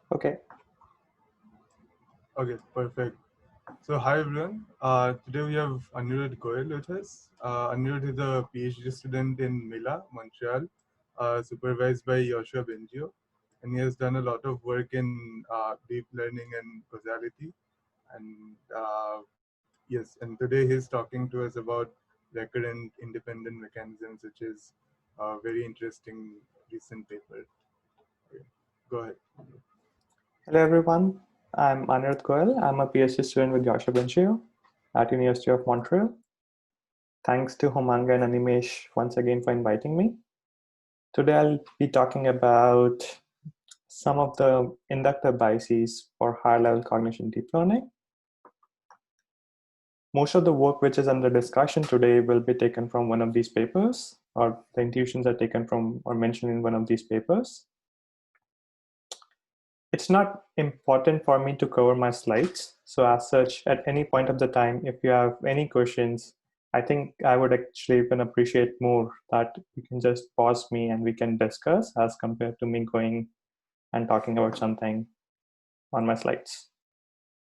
Okay. Okay, perfect. So hi everyone. Today we have Anirudh Goyal with us. Anirudh is a PhD student in Mila, Montreal, supervised by Yoshua Bengio, and he has done a lot of work in deep learning and causality. And yes, and today he's talking to us about recurrent independent mechanisms, which is a very interesting recent paper. Okay, go ahead. Hello, everyone. I'm Anirudh Goyal. I'm a PhD student with Yasha Benchio at University of Montreal. Thanks to Humanga and Animesh once again for inviting me. Today, I'll be talking about some of the inductive biases for higher-level cognition deep learning. Most of the work which is under discussion today will be taken from one of these papers, or the intuitions are taken from or mentioned in one of these papers. It's not important for me to cover my slides. So as such, at any point of the time, if you have any questions, I think I would actually even appreciate more that you can just pause me and we can discuss as compared to me going and talking about something on my slides.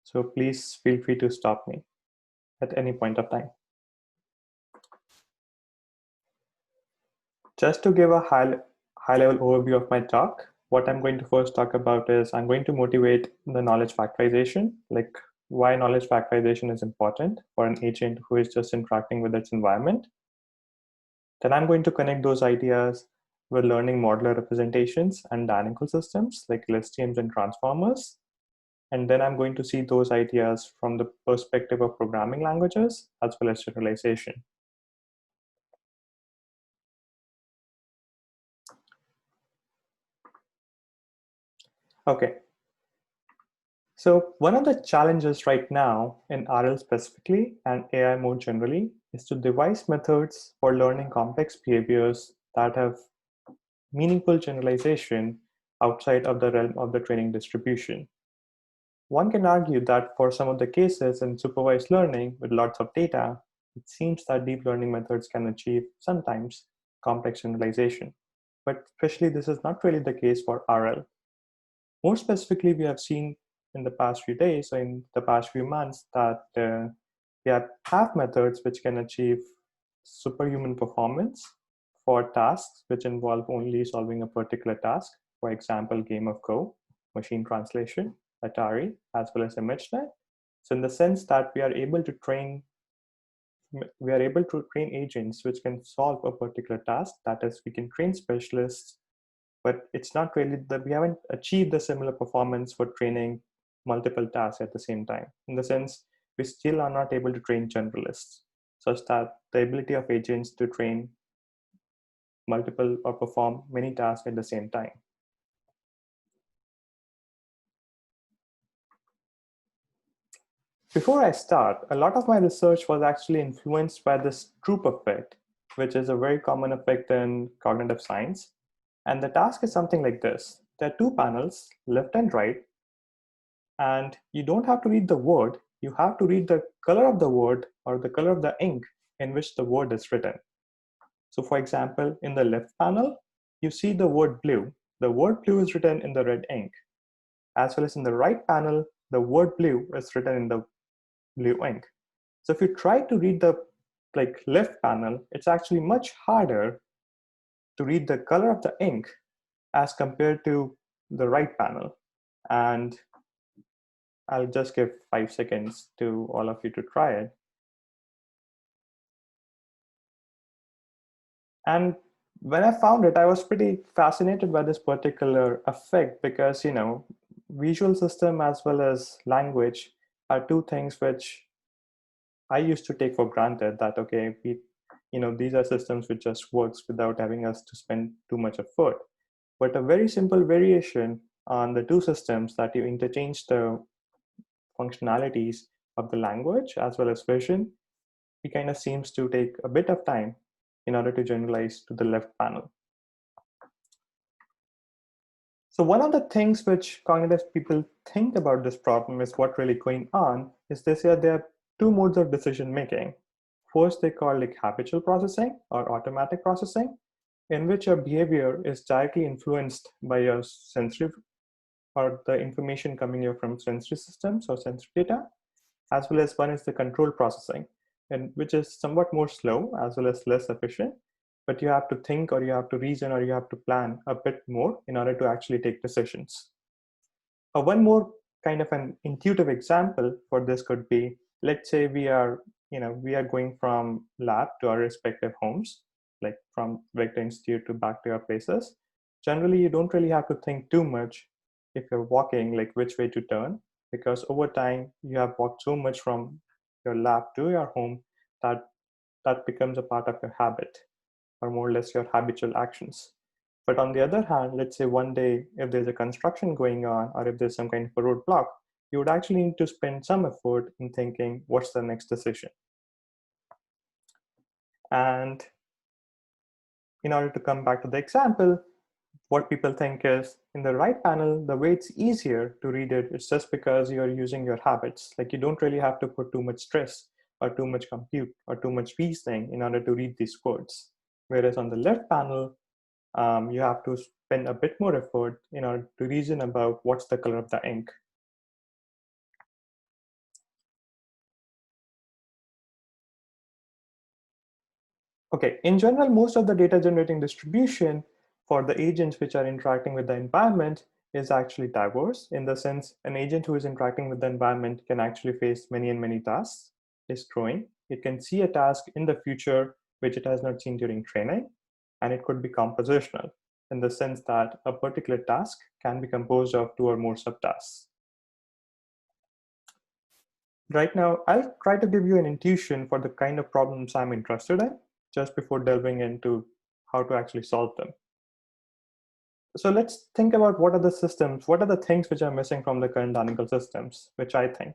So please feel free to stop me at any point of time. Just to give a high level overview of my talk, what I'm going to first talk about is I'm going to motivate the knowledge factorization, like why knowledge factorization is important for an agent who is just interacting with its environment. Then I'm going to connect those ideas with learning modular representations and dynamical systems like LSTMs and transformers. And then I'm going to see those ideas from the perspective of programming languages as well as generalization. Okay, so one of the challenges right now in RL specifically and AI more generally is to devise methods for learning complex behaviors that have meaningful generalization outside of the realm of the training distribution. One can argue that for some of the cases in supervised learning with lots of data, it seems that deep learning methods can achieve sometimes complex generalization. But especially this is not really the case for RL. More specifically, we have seen in the past few days or in the past few months that we have methods which can achieve superhuman performance for tasks which involve only solving a particular task. For example, game of Go, machine translation, Atari, as well as ImageNet. So in the sense that we are able to train agents which can solve a particular task. That is, we can train specialists, but it's not really that we haven't achieved the similar performance for training multiple tasks at the same time. In the sense, we still are not able to train generalists, such that the ability of agents to train multiple or perform many tasks at the same time. Before I start, a lot of my research was actually influenced by the Stroop effect, which is a very common effect in cognitive science. And the task is something like this. There are two panels, left and right, and you don't have to read the word, you have to read the color of the word or the color of the ink in which the word is written. So for example, in the left panel, you see the word blue. The word blue is written in the red ink, as well as in the right panel, the word blue is written in the blue ink. So if you try to read the left panel, it's actually much harder to read the color of the ink as compared to the right panel. And I'll just give 5 seconds to all of you to try it. And when I found it, I was pretty fascinated by this particular effect because, visual system as well as language are two things which I used to take for granted that, okay, these are systems which just works without having us to spend too much effort. But a very simple variation on the two systems that you interchange the functionalities of the language as well as vision, it kind of seems to take a bit of time in order to generalize to the left panel. So one of the things which cognitive people think about this problem is what really going on is they say there are two modes of decision making. First, they call like habitual processing or automatic processing, in which your behavior is directly influenced by your sensory or the information coming here from sensory systems or sensory data, as well as one is the control processing, and which is somewhat more slow as well as less efficient, but you have to think or you have to reason or you have to plan a bit more in order to actually take decisions. One more kind of an intuitive example for this could be, let's say we are going from lab to our respective homes, like from Vector Institute to back to our places. Generally, you don't really have to think too much if you're walking, like which way to turn, because over time you have walked so much from your lab to your home that that becomes a part of your habit, or more or less your habitual actions. But on the other hand, let's say one day, if there's a construction going on, or if there's some kind of a roadblock, you would actually need to spend some effort in thinking, what's the next decision? And in order to come back to the example, what people think is in the right panel, the way it's easier to read it is just because you're using your habits. Like you don't really have to put too much stress or too much compute or too much reasoning in order to read these words. Whereas on the left panel, you have to spend a bit more effort in order to reason about what's the color of the ink. Okay, in general, most of the data generating distribution for the agents which are interacting with the environment is actually diverse, in the sense an agent who is interacting with the environment can actually face many and many tasks. It's growing. It can see a task in the future which it has not seen during training, and it could be compositional in the sense that a particular task can be composed of two or more subtasks. Right now, I'll try to give you an intuition for the kind of problems I'm interested in, just before delving into how to actually solve them. So let's think about what are the systems, what are the things which are missing from the current dynamical systems, which I think.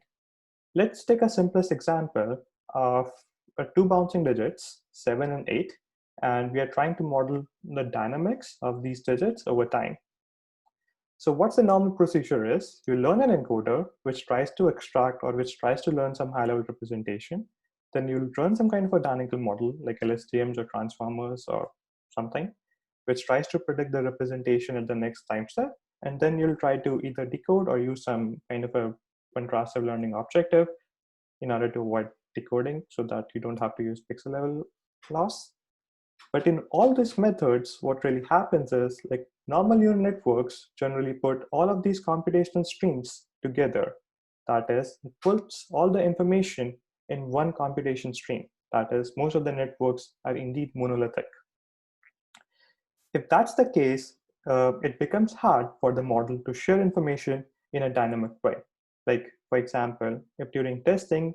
Let's take a simplest example of two bouncing digits, 7 and 8, and we are trying to model the dynamics of these digits over time. So what's the normal procedure is, you learn an encoder which tries to extract or which tries to learn some high-level representation. Then you'll run some kind of a dynamical model like LSTMs or transformers or something, which tries to predict the representation at the next time step. And then you'll try to either decode or use some kind of a contrastive learning objective in order to avoid decoding so that you don't have to use pixel level loss. But in all these methods, what really happens is like normal neural networks generally put all of these computational streams together. That is, it puts all the information in one computation stream. That is, most of the networks are indeed monolithic. If that's the case, it becomes hard for the model to share information in a dynamic way. Like, for example, if during testing,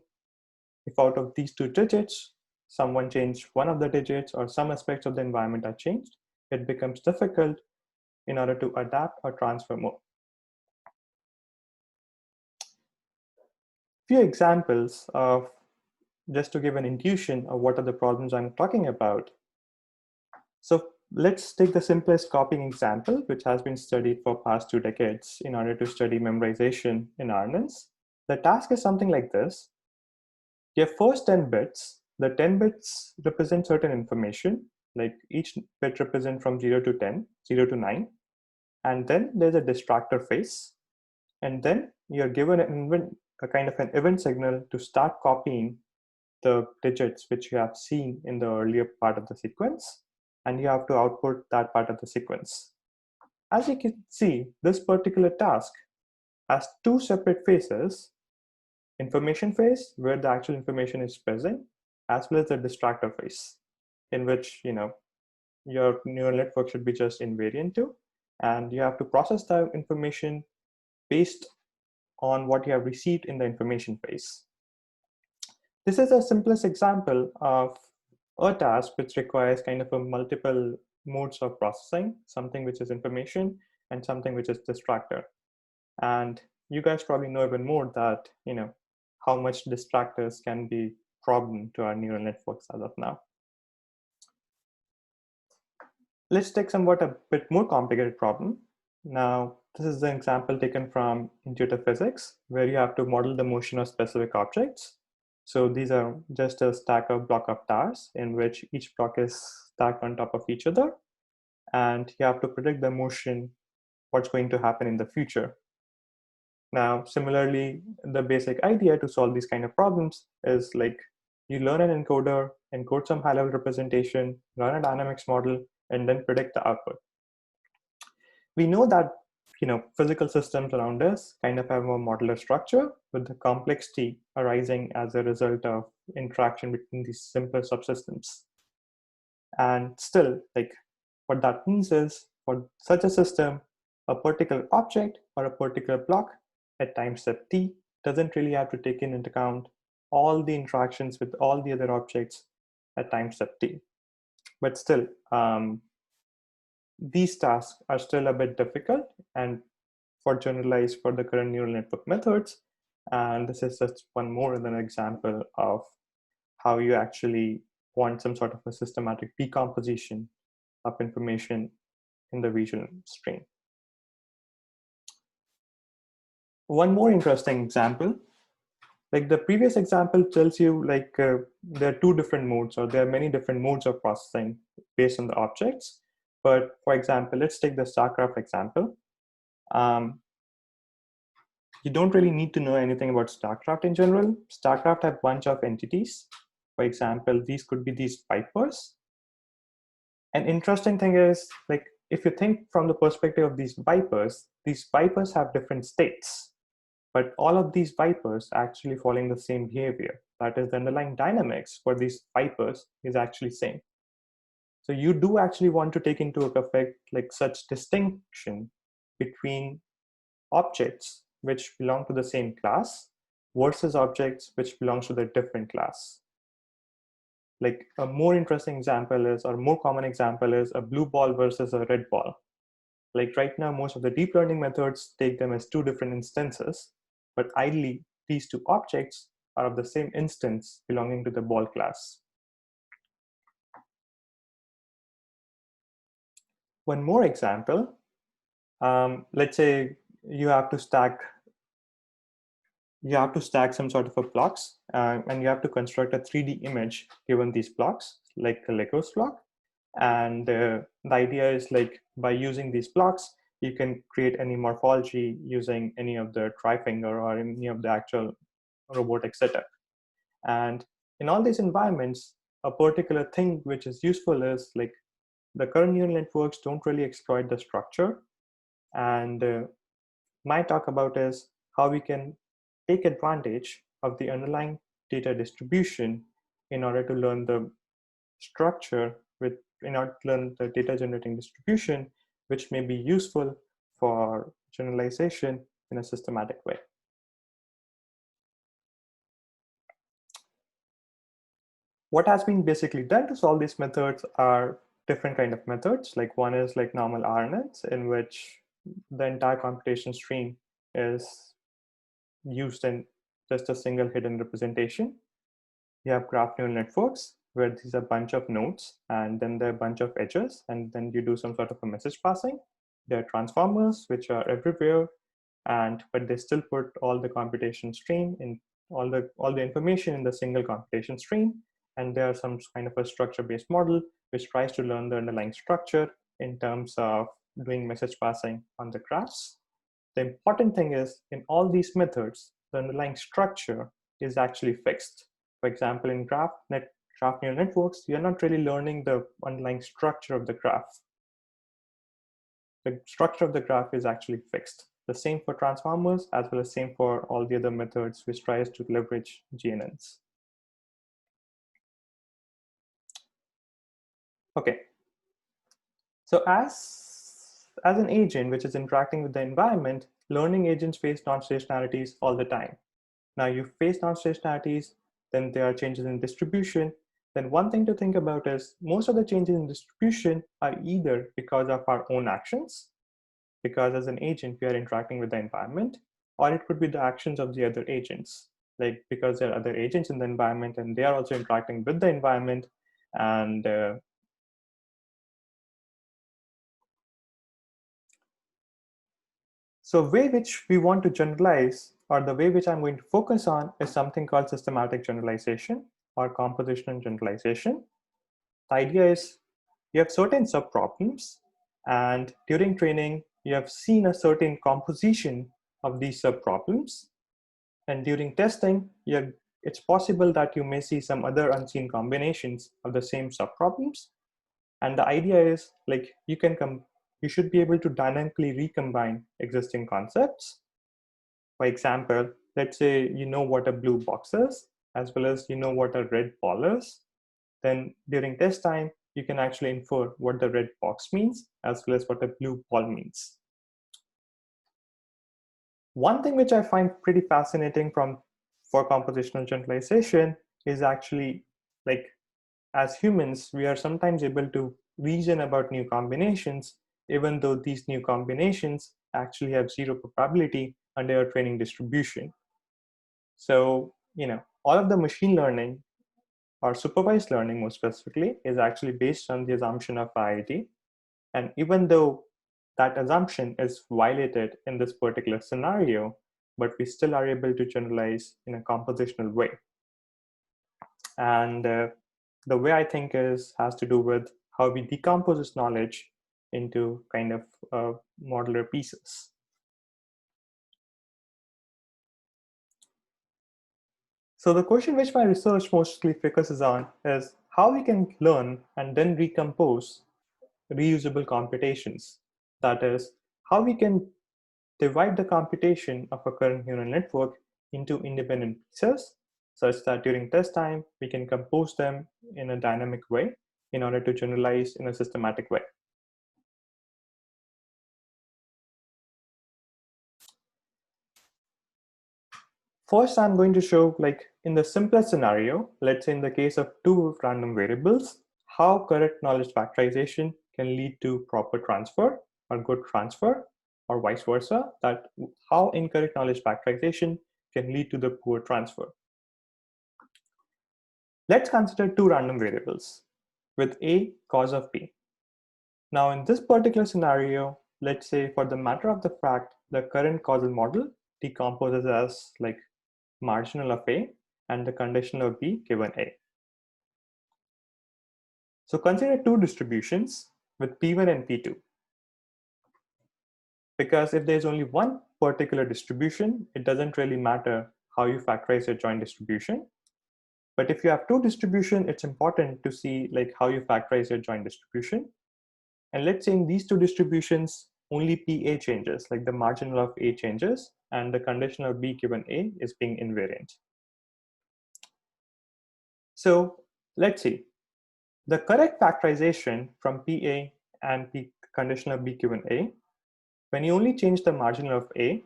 if out of these two digits, someone changed one of the digits or some aspects of the environment are changed, it becomes difficult in order to adapt or transfer more. Few examples of, just to give an intuition of what are the problems I'm talking about. So let's take the simplest copying example, which has been studied for past 2 decades in order to study memorization in RNNs. The task is something like this. Your first 10 bits, the 10 bits represent certain information, like each bit represents from 0 to 10, 0 to 9. And then there's a distractor phase. And then you're given a kind of an event signal to start copying the digits which you have seen in the earlier part of the sequence. And you have to output that part of the sequence. As you can see, this particular task has 2 separate phases: information phase, where the actual information is present, as well as the distractor phase, in which your neural network should be just invariant to, and you have to process the information based on what you have received in the information phase. This is the simplest example of a task which requires kind of a multiple modes of processing, something which is information and something which is distractor. And you guys probably know even more that how much distractors can be problem to our neural networks as of now. Let's take somewhat a bit more complicated problem. Now, this is an example taken from intuitive physics, where you have to model the motion of specific objects. So these are just a stack of block of towers in which each block is stacked on top of each other. And you have to predict the motion, what's going to happen in the future. Now, similarly, the basic idea to solve these kind of problems is like you learn an encoder, encode some high-level representation, run a dynamics model, and then predict the output. We know that physical systems around us kind of have a modular structure with the complexity arising as a result of interaction between these simpler subsystems. And still, like what that means is for such a system, a particular object or a particular block at time step t doesn't really have to take into account all the interactions with all the other objects at time step t. But still, these tasks are still a bit difficult and for generalized for the current neural network methods. And this is just one more than an example of how you actually want some sort of a systematic decomposition of information in the visual stream. One more interesting example, like the previous example tells you there are two different modes or there are many different modes of processing based on the objects. But for example, let's take the StarCraft example. You don't really need to know anything about StarCraft in general. StarCraft have a bunch of entities. For example, these could be these vipers. An interesting thing is, like, if you think from the perspective of these vipers have different states, but all of these vipers actually following the same behavior. That is, the underlying dynamics for these vipers is actually same. So you do actually want to take into effect like such distinction between objects which belong to the same class versus objects which belongs to the different class. Like a more interesting example is, or more common example is a blue ball versus a red ball. Like right now, most of the deep learning methods take them as two different instances, but ideally, these two objects are of the same instance belonging to the ball class. One more example, let's say you have to stack some sort of a blocks and you have to construct a 3D image given these blocks, like a Legos block. And the idea is like by using these blocks, you can create any morphology using any of the tri-finger or any of the actual robotic setup. And in all these environments, a particular thing which is useful is like the current neural networks don't really exploit the structure. And my talk about is how we can take advantage of the underlying data distribution in order to learn the structure in order to learn the data generating distribution, which may be useful for generalization in a systematic way. What has been basically done to solve these methods are different kind of methods. Like one is like normal RNNs, in which the entire computation stream is used in just a single hidden representation. You have graph neural networks, where these are a bunch of nodes, and then there are a bunch of edges, and then you do some sort of a message passing. There are transformers, which are everywhere, but they still put all the computation stream in all the information in the single computation stream. And there are some kind of a structure-based model which tries to learn the underlying structure in terms of doing message passing on the graphs. The important thing is in all these methods, the underlying structure is actually fixed. For example, in graph neural networks, you're not really learning the underlying structure of the graph. The structure of the graph is actually fixed. The same for transformers, as well as same for all the other methods which tries to leverage GNNs. Okay. So as an agent which is interacting with the environment, learning agents face non-stationarities all the time. Now you face non-stationarities, then there are changes in distribution. Then one thing to think about is most of the changes in distribution are either because of our own actions, because as an agent, we are interacting with the environment, or it could be the actions of the other agents, like because there are other agents in the environment and they are also interacting with the environment. And so way which we want to generalize, or the way which I'm going to focus on, is something called systematic generalization or compositional generalization. The idea is you have certain subproblems, and during training, you have seen a certain composition of these subproblems. And during testing, it's possible that you may see some other unseen combinations of the same subproblems. And the idea is like you should be able to dynamically recombine existing concepts. For example, let's say you know what a blue box is, as well as you know what a red ball is. Then during test time, you can actually infer what the red box means, as well as what a blue ball means. One thing which I find pretty fascinating for compositional generalization is actually like as humans, we are sometimes able to reason about new combinations, even though these new combinations actually have zero probability under a training distribution. So, all of the machine learning or supervised learning more specifically is actually based on the assumption of priority. And even though that assumption is violated in this particular scenario, but we still are able to generalize in a compositional way. And the way I think has to do with how we decompose this knowledge into kind of modular pieces. So the question which my research mostly focuses on is how we can learn and then recompose reusable computations. That is, how we can divide the computation of a current neural network into independent pieces such that during test time, we can compose them in a dynamic way in order to generalize in a systematic way. First, I'm going to show like in the simplest scenario, let's say in the case of two random variables, how correct knowledge factorization can lead to proper transfer or good transfer, or vice versa, that how incorrect knowledge factorization can lead to the poor transfer. Let's consider two random variables with A cause of B. Now in this particular scenario, let's say for the matter of the fact, the current causal model decomposes as like marginal of A and the conditional of B given A. So consider two distributions with P1 and P2. Because if there's only one particular distribution, it doesn't really matter how you factorize your joint distribution. But if you have two distributions, it's important to see like how you factorize your joint distribution. And let's say in these two distributions, only PA changes, like the marginal of A changes, and the conditional of B given A is being invariant. So let's see. The correct factorization from PA and P conditional of B given A, when you only change the marginal of A,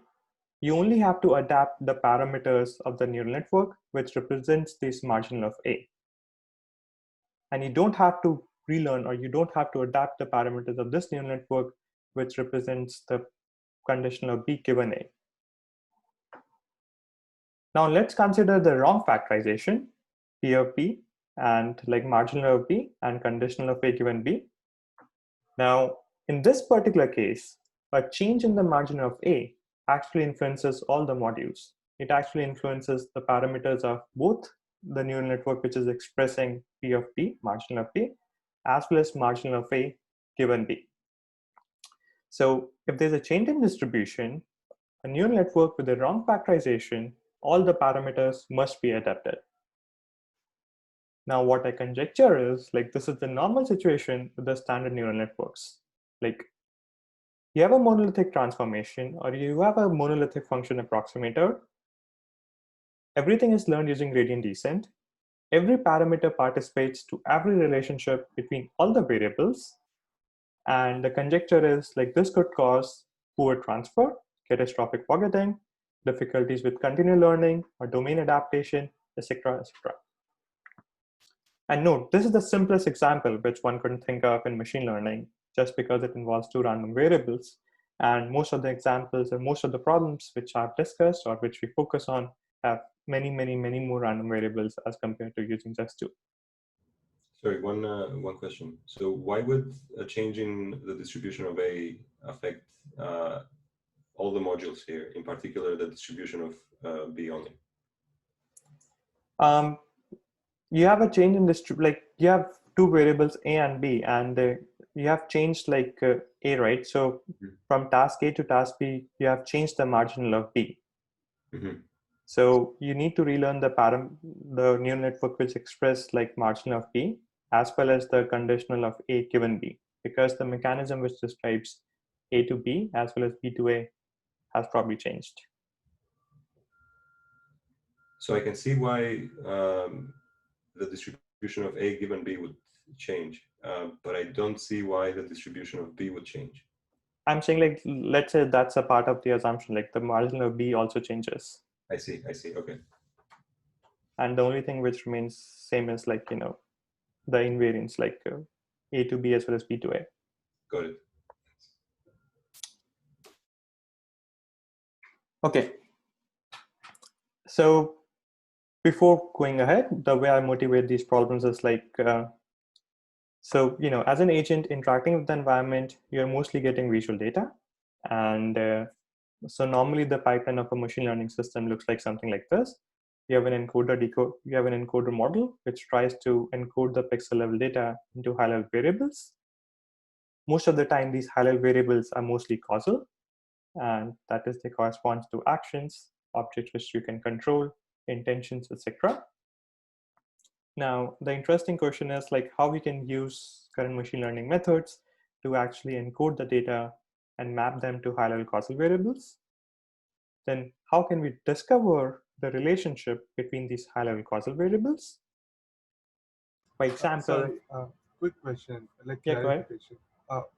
you only have to adapt the parameters of the neural network, which represents this marginal of A. And you don't have to relearn, or you don't have to adapt the parameters of this neural network, which represents the conditional of B given A. Now let's consider the wrong factorization, P of B and like marginal of B and conditional of A given B. Now, in this particular case, a change in the margin of A actually influences all the modules. It actually influences the parameters of both the neural network, which is expressing P of B, marginal of B, as well as marginal of A given B. So if there's a change in distribution, a neural network with the wrong factorization, all the parameters must be adapted. Now, what I conjecture is like this is the normal situation with the standard neural networks. Like you have a monolithic transformation or you have a monolithic function approximator. Everything is learned using gradient descent. Every parameter participates to every relationship between all the variables. And the conjecture is like this could cause poor transfer, catastrophic forgetting, difficulties with continual learning or domain adaptation, etc., etc. And note, this is the simplest example which one could think of in machine learning, just because it involves two random variables. And most of the examples and most of the problems which I've discussed or which we focus on have many, many, many more random variables as compared to using just two. Sorry, one question. So why would a change in the distribution of A affect all the modules here, in particular the distribution of B only? You have a change in this, like you have two variables A and B, and you have changed like A, right? So Mhm. from task A to task B, you have changed the marginal of B. Mhm. So you need to relearn the neural network which express like marginal of B as well as the conditional of A given B, because the mechanism which describes A to B as well as B to A has probably changed. So I can see why the distribution of A given B would change, but I don't see why the distribution of B would change. I'm saying like, let's say that's a part of the assumption, like the marginal of B also changes. I see, okay. And the only thing which remains same is like, the invariance, like A to B as well as B to A. Got it. Okay. So before going ahead, the way I motivate these problems is like, so, as an agent interacting with the environment, you're mostly getting visual data. And so normally the pipeline of a machine learning system looks like something like this. You have an encoder model, which tries to encode the pixel level data into high level variables. Most of the time, these high level variables are mostly causal, and that is, they correspond to actions, objects which you can control, intentions, etc. Now, the interesting question is like how we can use current machine learning methods to actually encode the data and map them to high-level causal variables. Then how can we discover the relationship between these high-level causal variables? For example, Sorry, quick question, like yeah, go ahead. clarification.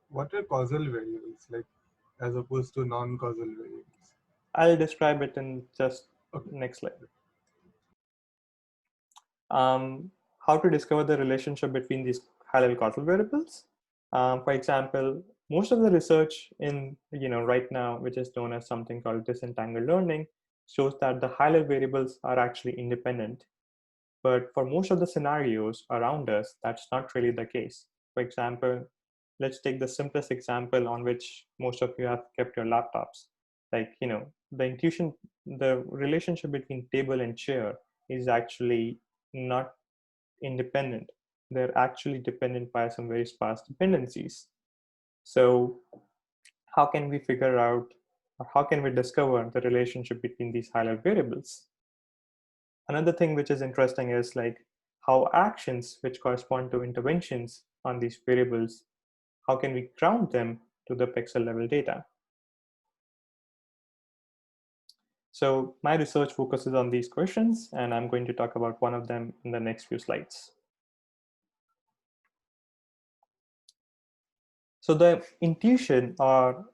What are causal variables, like as opposed to non-causal variables? I'll describe it in just Okay. next slide. How to discover the relationship between these high-level causal variables. For example, most of the research in right now, which is known as something called disentangled learning, shows that the high-level variables are actually independent. But for most of the scenarios around us, that's not really the case. For example, let's take the simplest example on which most of you have kept your laptops. Like, the relationship between table and chair is actually not independent. They're actually dependent by some very sparse dependencies. So how can we figure out, or how can we discover the relationship between these high-level variables? Another thing which is interesting is like how actions which correspond to interventions on these variables, how can we ground them to the pixel level data? So my research focuses on these questions, and I'm going to talk about one of them in the next few slides. So the intuition or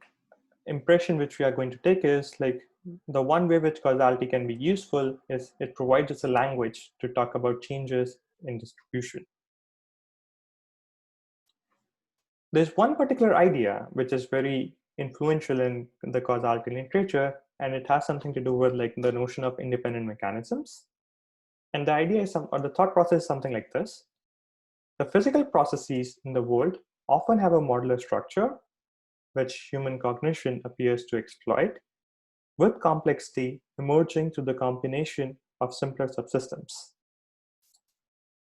impression which we are going to take is like the one way which causality can be useful is it provides us a language to talk about changes in distribution. There's one particular idea which is very influential in the causality literature, and it has something to do with like the notion of independent mechanisms. And the idea is or the thought process is something like this. The physical processes in the world often have a modular structure which human cognition appears to exploit, with complexity emerging through the combination of simpler subsystems.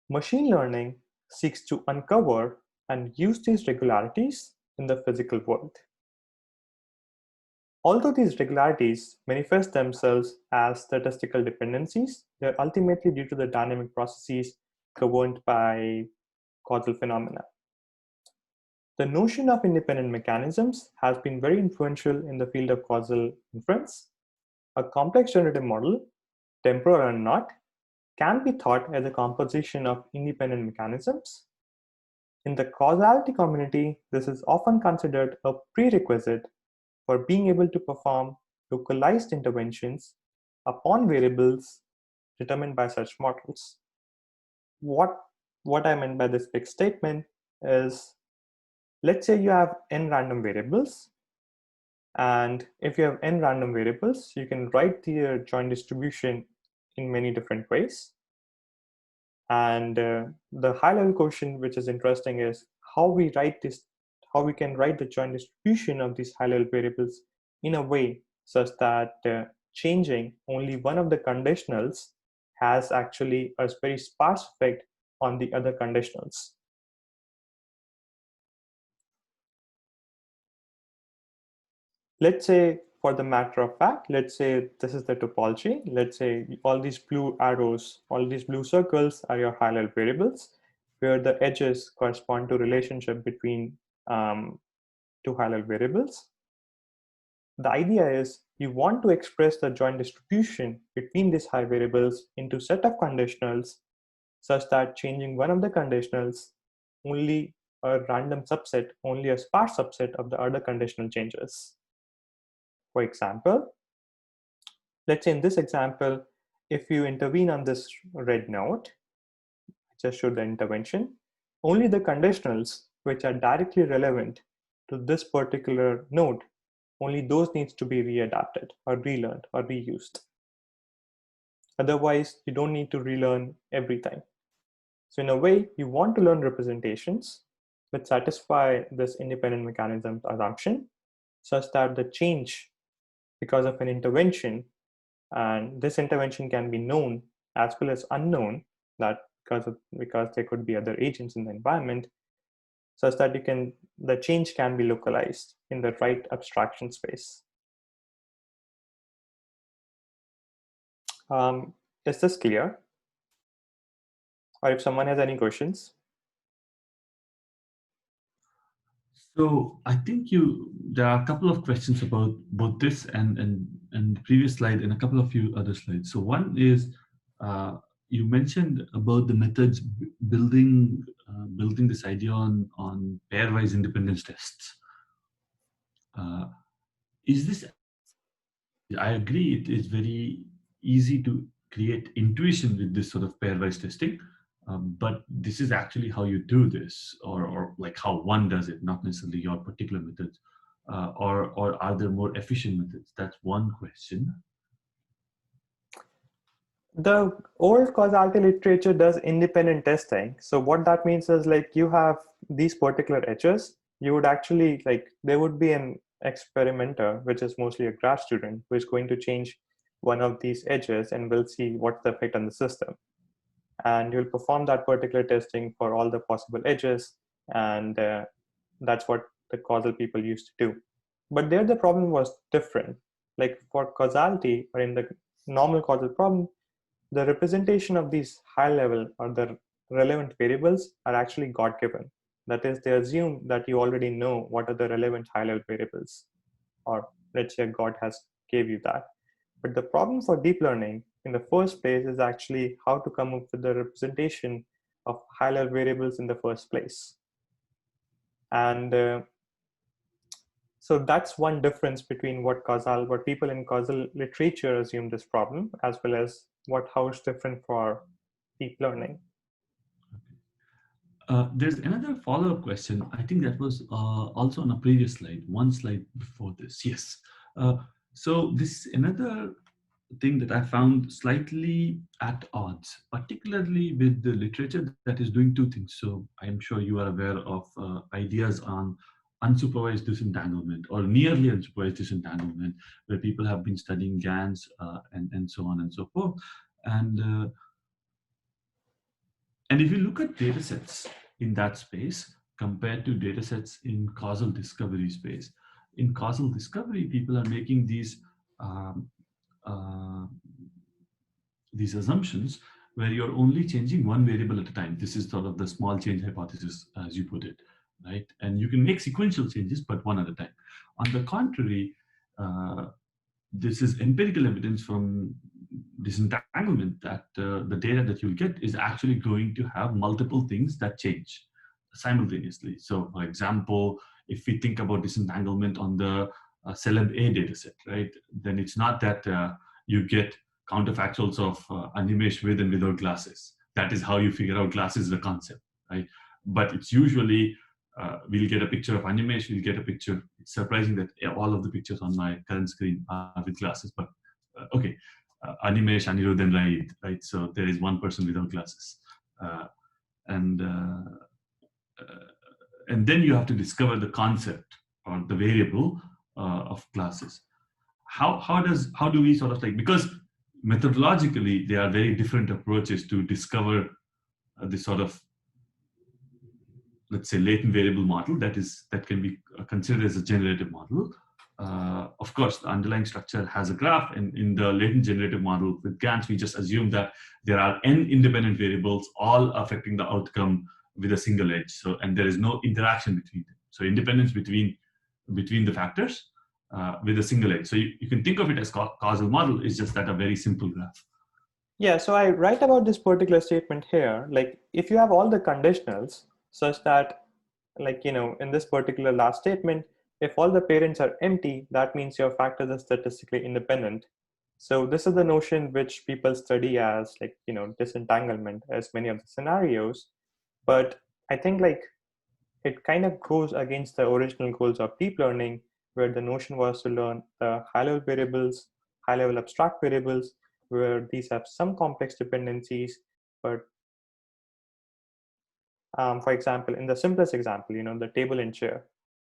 Machine learning seeks to uncover and use these regularities in the physical world. Although these regularities manifest themselves as statistical dependencies, they're ultimately due to the dynamic processes governed by causal phenomena. The notion of independent mechanisms has been very influential in the field of causal inference. A complex generative model, temporal or not, can be thought as a composition of independent mechanisms. In the causality community, this is often considered a prerequisite for being able to perform localized interventions upon variables determined by such models. What I meant by this big statement is, let's say you have n random variables, and if you have n random variables, you can write the joint distribution in many different ways. And the high-level question, which is interesting, is how we can write the joint distribution of these high-level variables in a way such that changing only one of the conditionals has actually a very sparse effect on the other conditionals. let's say for the matter of fact, let's say this is the topology. Let's say all these blue arrows, all these blue circles are your high level variables, where the edges correspond to relationship between two high level variables. The idea is you want to express the joint distribution between these high variables into set of conditionals such that changing one of the conditionals, only a random subset, only a sparse subset of the other conditional changes. For example, let's say in this example, if you intervene on this red node, just showed the intervention, only the conditionals which are directly relevant to this particular node, only those needs to be readapted or relearned or reused. Otherwise, you don't need to relearn everything. So in a way, you want to learn representations that satisfy this independent mechanism assumption such that the change because of an intervention, and this intervention can be known as well as unknown, that because there could be other agents in the environment, such that the change can be localized in the right abstraction space. Is this clear? Or if someone has any questions? So I think there are a couple of questions about both this and the previous slide and a couple of few other slides. So one is you mentioned about the methods building this idea on pairwise independence tests. Is this? I agree. It is very easy to create intuition with this sort of pairwise testing. But this is actually how you do this, or like how one does it, not necessarily your particular methods, or are there more efficient methods? That's one question. The old causality literature does independent testing. So what that means is like you have these particular edges, you would actually there would be an experimenter, which is mostly a grad student, who is going to change one of these edges and will see what's the effect on the system. And you'll perform that particular testing for all the possible edges. And that's what the causal people used to do. But there the problem was different. Like for causality, or in the normal causal problem, the representation of these high level or the relevant variables are actually God-given. That is, they assume that you already know what are the relevant high level variables, or let's say God has gave you that. But the problem for deep learning in the first place is actually how to come up with the representation of high level variables in the first place. And so that's one difference between what people in causal literature assume this problem, as well as how it's different for deep learning. There's another follow-up question. I think that was also on a previous slide, one slide before this. Yes. So this is another thing that I found slightly at odds, particularly with the literature that is doing two things. So I'm sure you are aware of ideas on unsupervised disentanglement or nearly unsupervised disentanglement, where people have been studying GANs and so on and so forth. And if you look at data sets in that space compared to data sets in causal discovery space, in causal discovery, people are making these assumptions where you're only changing one variable at a time. This is sort of the small change hypothesis, as you put it, right? And you can make sequential changes, but one at a time. On the contrary, this is empirical evidence from disentanglement that the data that you'll get is actually going to have multiple things that change simultaneously. So, for example, if we think about disentanglement on the Celeb A dataset, right, then it's not that you get counterfactuals of Animesh with and without glasses. That is how you figure out glasses is a concept, right? But it's usually we'll get a picture of Animesh, we'll get a picture. It's surprising that all of the pictures on my current screen are with glasses, but okay. Animesh, Anirudh, and right? So there is one person without glasses. And then you have to discover the concept or the variable of classes. How do we sort of because methodologically they are very different approaches to discover this sort of, let's say, latent variable model that can be considered as a generative model. of course, the underlying structure has a graph. And in the latent generative model with GANs, we just assume that there are n independent variables all affecting the outcome with a single edge. So, and there is no interaction between them. So independence between the factors with a single edge. So you can think of it as causal model. It's just that a very simple graph. Yeah, so I write about this particular statement here. Like if you have all the conditionals such that, like, in this particular last statement, if all the parents are empty, that means your factors are statistically independent. So this is the notion which people study as like, disentanglement as many of the scenarios. But I think like it kind of goes against the original goals of deep learning, where the notion was to learn the high-level variables, high-level abstract variables, where these have some complex dependencies. But for example, in the simplest example, the table and chair,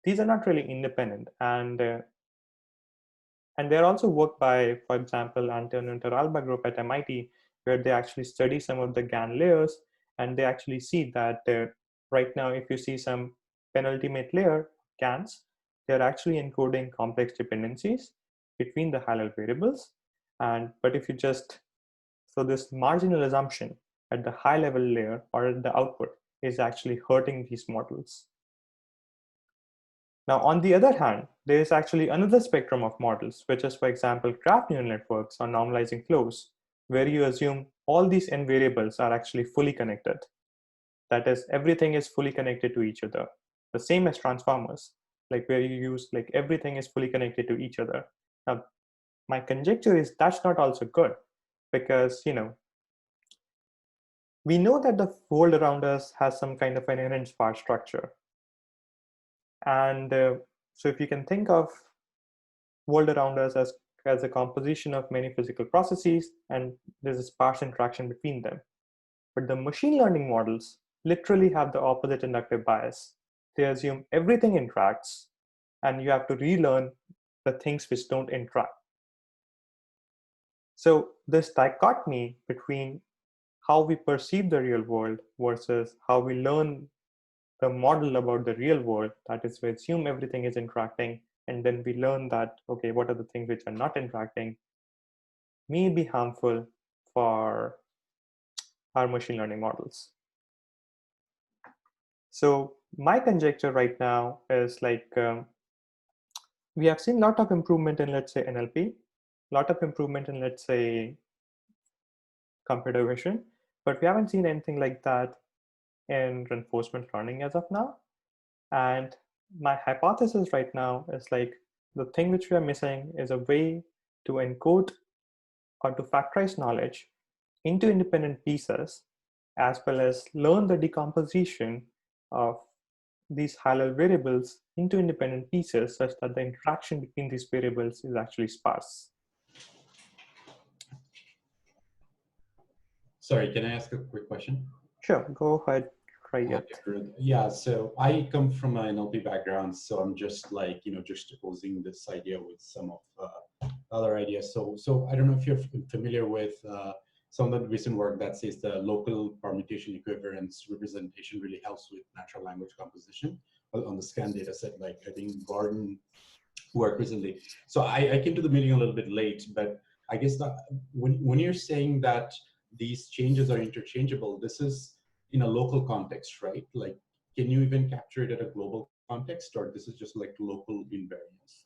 these are not really independent. And they're also worked by, for example, Antonio Torralba group at MIT, where they actually study some of the GAN layers, and they actually see that right now, if you see some penultimate layer GANs, they're actually encoding complex dependencies between the high-level variables. But if you so this marginal assumption at the high-level layer or at the output is actually hurting these models. Now, on the other hand, there is actually another spectrum of models, which is, for example, graph neural networks or normalizing flows, where you assume all these n variables are actually fully connected. That is, everything is fully connected to each other. The same as transformers, like where you use like everything is fully connected to each other. Now, my conjecture is that's not also good, because we know that the world around us has some kind of an inherent sparse structure. And so if you can think of world around us as a composition of many physical processes, and there's a sparse interaction between them. But the machine learning models literally have the opposite inductive bias. They assume everything interacts, and you have to relearn the things which don't interact. So this dichotomy between how we perceive the real world versus how we learn the model about the real world, that is, we assume everything is interacting, and then we learn that, okay, what are the things which are not interacting, may be harmful for our machine learning models. So my conjecture right now is like, we have seen a lot of improvement in, let's say, NLP, a lot of improvement in, let's say, computer vision, but we haven't seen anything like that in reinforcement learning as of now. And my hypothesis right now is like, the thing which we are missing is a way to encode or to factorize knowledge into independent pieces, as well as learn the decomposition of these high-level variables into independent pieces such that the interaction between these variables is actually sparse. Sorry, can I ask a quick question? Sure, go ahead, try it. Yeah, so I come from an NLP background, so I'm just like, just opposing this idea with some of other ideas. So I don't know if you're familiar with some of the recent work that says the local permutation equivalence representation really helps with natural language composition on the scan data set. Like I think Gordon worked recently. So I came to the meeting a little bit late, but I guess that when you're saying that these changes are interchangeable, this is in a local context, right? Like, can you even capture it at a global context, or this is just like local invariance?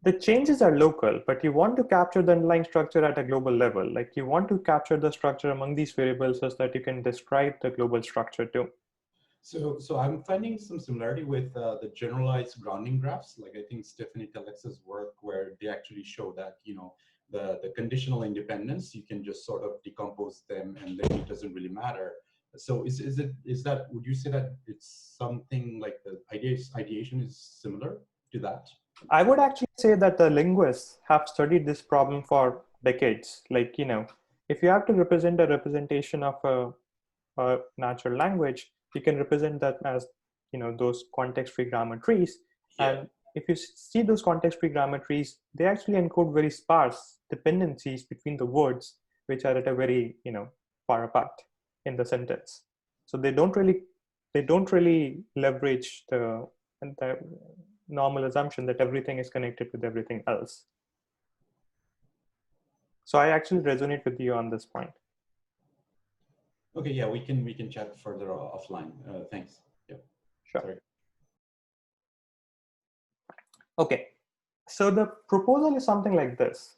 The changes are local, but you want to capture the underlying structure at a global level. Like you want to capture the structure among these variables so that you can describe the global structure too. So I'm finding some similarity with the generalized grounding graphs. Like I think Stephanie Telex's work, where they actually show that, the conditional independence, you can just sort of decompose them and then it doesn't really matter. So is that, would you say that it's something like the ideation is similar to that? I would actually say that the linguists have studied this problem for decades. Like, if you have to represent a representation of a natural language, you can represent that as, those context-free grammar trees. Yeah. And if you see those context-free grammar trees, they actually encode very sparse dependencies between the words, which are at a very, far apart in the sentence. So they don't really leverage normal assumption that everything is connected with everything else. So I actually resonate with you on this point. Okay, yeah, we can chat further offline. Thanks. Yeah. Sure. Sorry. Okay, so the proposal is something like this.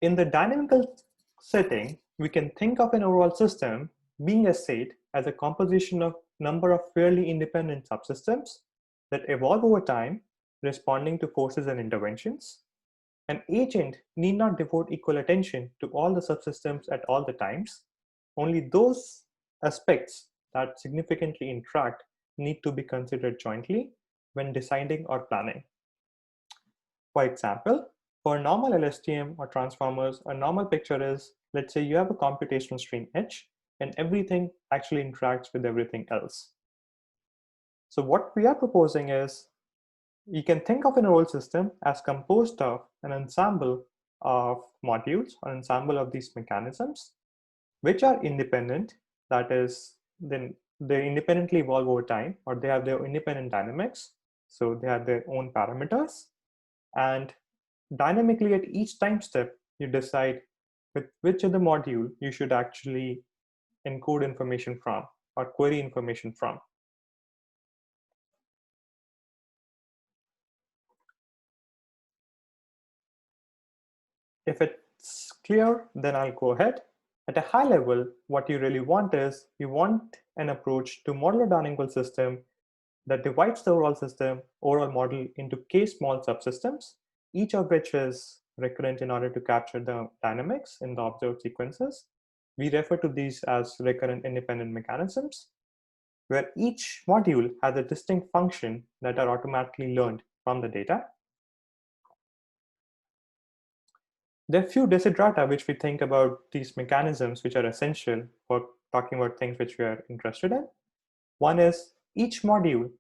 In the dynamical setting, we can think of an overall system being a state as a composition of number of fairly independent subsystems that evolve over time, responding to forces and interventions. An agent need not devote equal attention to all the subsystems at all the times. Only those aspects that significantly interact need to be considered jointly when deciding or planning. For example, for normal LSTM or transformers, a normal picture is, let's say you have a computational stream H and everything actually interacts with everything else. So what we are proposing is, you can think of an overall system as composed of an ensemble of modules or ensemble of these mechanisms, which are independent, that is, then they independently evolve over time, or they have their independent dynamics. So they have their own parameters. And dynamically at each time step, you decide with which of the module you should actually encode information from or query information from. If it's clear, then I'll go ahead. At a high level, what you really want is, you want an approach to model a dynamical system that divides the overall model into k small subsystems, each of which is recurrent in order to capture the dynamics in the observed sequences. We refer to these as recurrent independent mechanisms, where each module has a distinct function that are automatically learned from the data. There are few desiderata which we think about these mechanisms which are essential for talking about things which we are interested in. One is, each module,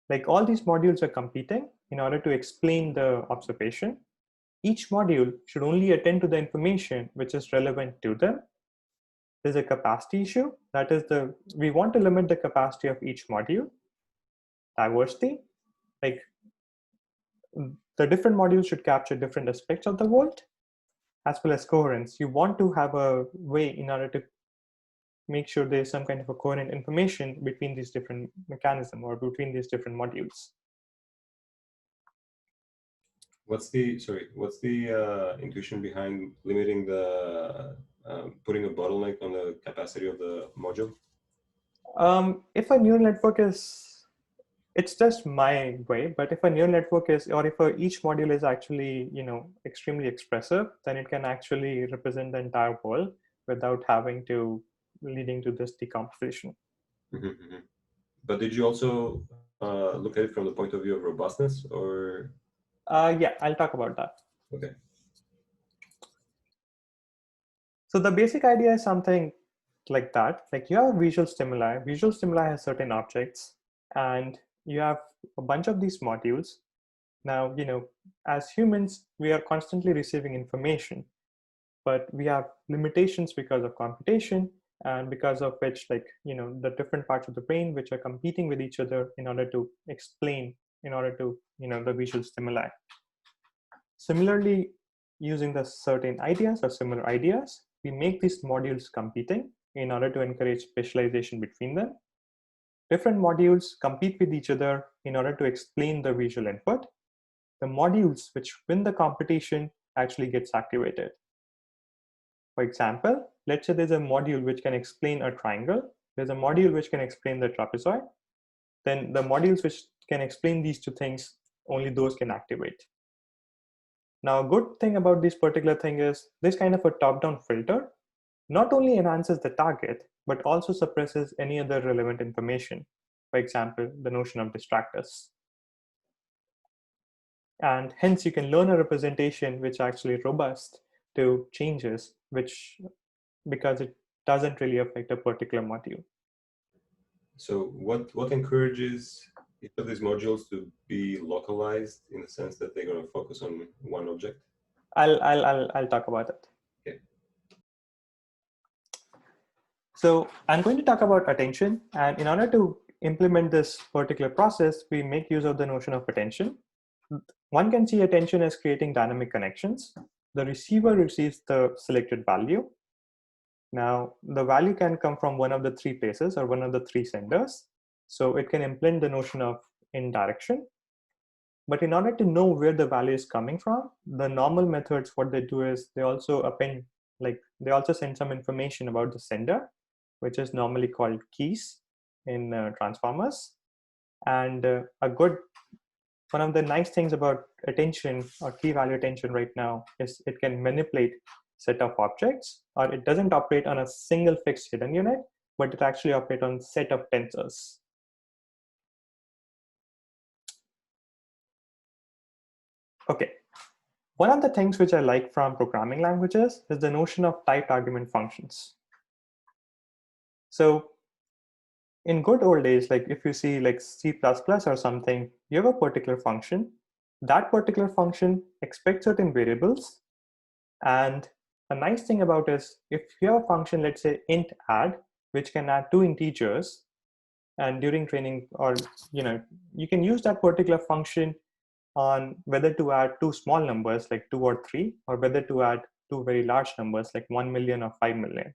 like all these modules are competing in order to explain the observation. Each module should only attend to the information which is relevant to them. There's a capacity issue. That is, we want to limit the capacity of each module. Diversity, like the different modules should capture different aspects of the world. As well as coherence, you want to have a way in order to make sure there's some kind of a coherent information between these different mechanisms or between these different modules. What's the intuition behind limiting the putting a bottleneck on the capacity of the module? If a neural network is, it's just my way, but if a neural network is, or if each module is actually, extremely expressive, then it can actually represent the entire world without having to leading to this decomposition. But did you also look at it from the point of view of robustness, or? Yeah, I'll talk about that. Okay. So the basic idea is something like that. Like you have visual stimuli. Visual stimuli has certain objects, and you have a bunch of these modules. Now, as humans, we are constantly receiving information, but we have limitations because of computation, and because of which, the different parts of the brain which are competing with each other in order to explain, the visual stimuli. Similarly, using the certain ideas or similar ideas, we make these modules competing in order to encourage specialization between them. Different modules compete with each other in order to explain the visual input. The modules which win the competition actually gets activated. For example, let's say there's a module which can explain a triangle. There's a module which can explain the trapezoid. Then the modules which can explain these two things, only those can activate. Now, a good thing about this particular thing is this kind of a top-down filter not only enhances the target, but also suppresses any other relevant information. For example, the notion of distractors. And hence you can learn a representation which actually robust to changes, because it doesn't really affect a particular module. So what encourages each of these modules to be localized in the sense that they're going to focus on one object? I'll talk about it. Okay. So I'm going to talk about attention, and in order to implement this particular process, we make use of the notion of attention. One can see attention as creating dynamic connections. The receiver receives the selected value. Now, the value can come from one of the three places or one of the three senders. So it can implement the notion of indirection. But in order to know where the value is coming from, the normal methods, what they do is they also append, like they also send some information about the sender, which is normally called keys in transformers. And one of the nice things about attention or key value attention right now is it can manipulate set of objects, or it doesn't operate on a single fixed hidden unit, but it actually operates on set of tensors. Okay, one of the things which I like from programming languages is the notion of typed argument functions. So in good old days, like if you see like C++ or something, you have a particular function. That particular function expects certain variables. And a nice thing about is if you have a function, let's say int add, which can add 2 integers, and during training, or you can use that particular function on whether to add 2 small numbers like 2 or 3, or whether to add 2 very large numbers like 1 million or 5 million.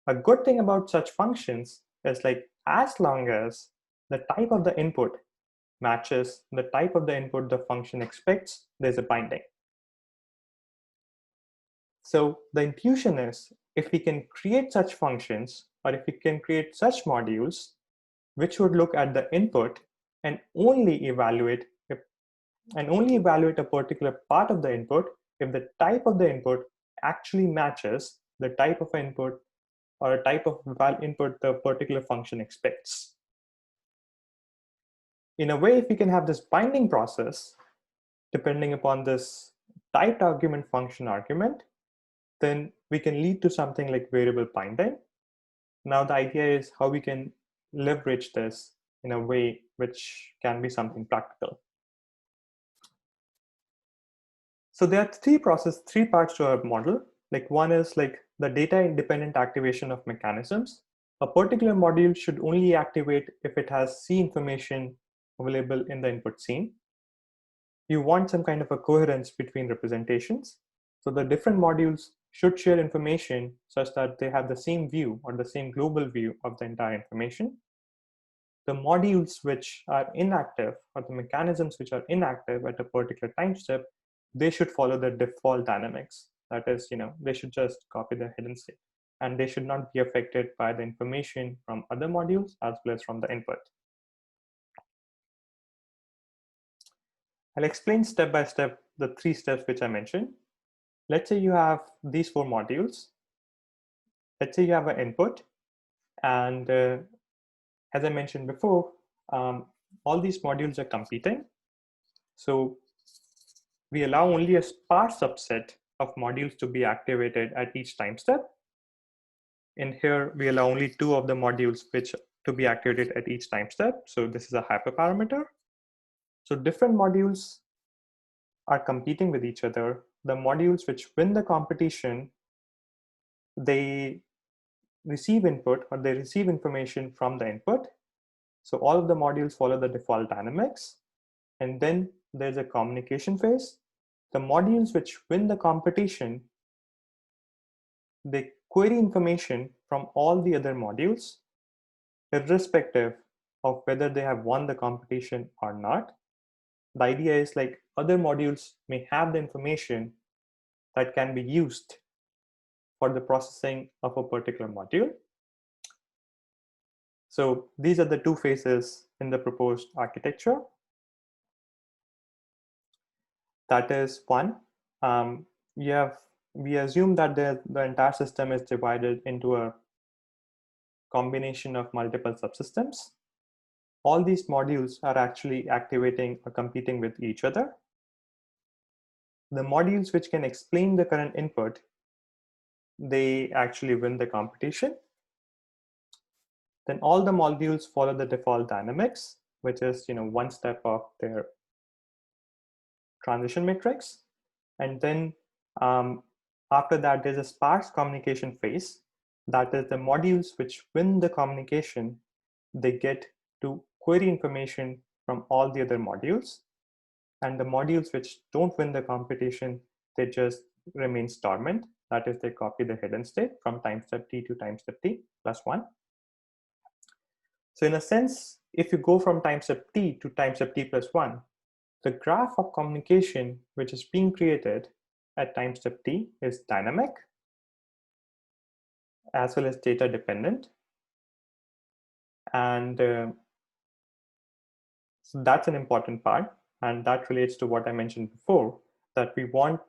A good thing about such functions is like as long as the type of the input matches the type of the input the function expects, there's a binding. So the intuition is if we can create such functions, or if we can create such modules which would look at the input and only evaluate a particular part of the input if the type of the input actually matches the type of input or a type of input the particular function expects. In a way, if we can have this binding process depending upon this typed argument function argument, then we can lead to something like variable binding. Now the idea is how we can leverage this in a way which can be something practical. So there are three parts to our model. Like one is like the data independent activation of mechanisms. A particular module should only activate if it has C information available in the input scene. You want some kind of a coherence between representations. So the different modules should share information such that they have the same view or the same global view of the entire information. The modules which are inactive, or the mechanisms which are inactive at a particular time step, they should follow the default dynamics. That is, they should just copy the hidden state, and they should not be affected by the information from other modules as well as from the input. I'll explain step by step the 3 steps which I mentioned. Let's say you have these 4 modules. Let's say you have an input, and as I mentioned before, all these modules are competing. So we allow only a sparse subset of modules to be activated at each time step. In here, we allow only 2 of the modules which to be activated at each time step. So this is a hyperparameter. So different modules are competing with each other. The modules which win the competition, they receive input, or they receive information from the input. So all of the modules follow the default dynamics. And then there's a communication phase. The modules which win the competition, they query information from all the other modules, irrespective of whether they have won the competition or not. The idea is like other modules may have the information that can be used for the processing of a particular module. So these are the 2 phases in the proposed architecture. That is one, we assume that the entire system is divided into a combination of multiple subsystems. All these modules are actually activating or competing with each other. The modules which can explain the current input, they actually win the competition. Then all the modules follow the default dynamics, which is one step of their transition matrix. And then after that, there's a sparse communication phase. That is the modules which win the communication they get to query information from all the other modules. And the modules which don't win the competition, they just remain dormant. That is, they copy the hidden state from time step t to time step t plus 1. So in a sense, if you go from time step t to time step t plus 1, the graph of communication which is being created at time step t is dynamic as well as data dependent. And so that's an important part. And that relates to what I mentioned before, that we want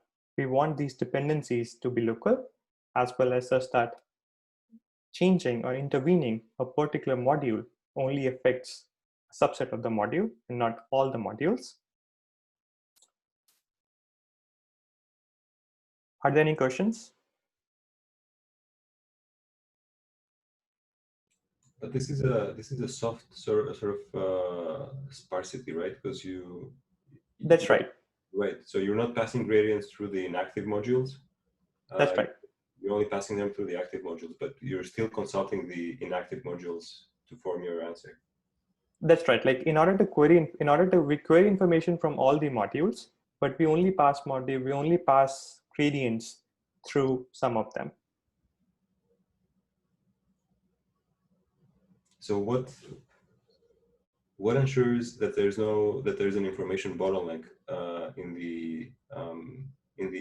these dependencies to be local, as well as such that changing or intervening a particular module only affects a subset of the module and not all the modules. Are there any questions? But this is a soft sort of sparsity, right? Because That's right. Right. So you're not passing gradients through the inactive modules. That's right. You're only passing them through the active modules, but you're still consulting the inactive modules to form your answer. That's right. Like in order to query information from all the modules, but we only pass gradients through some of them. So what ensures that there's an information bottleneck in the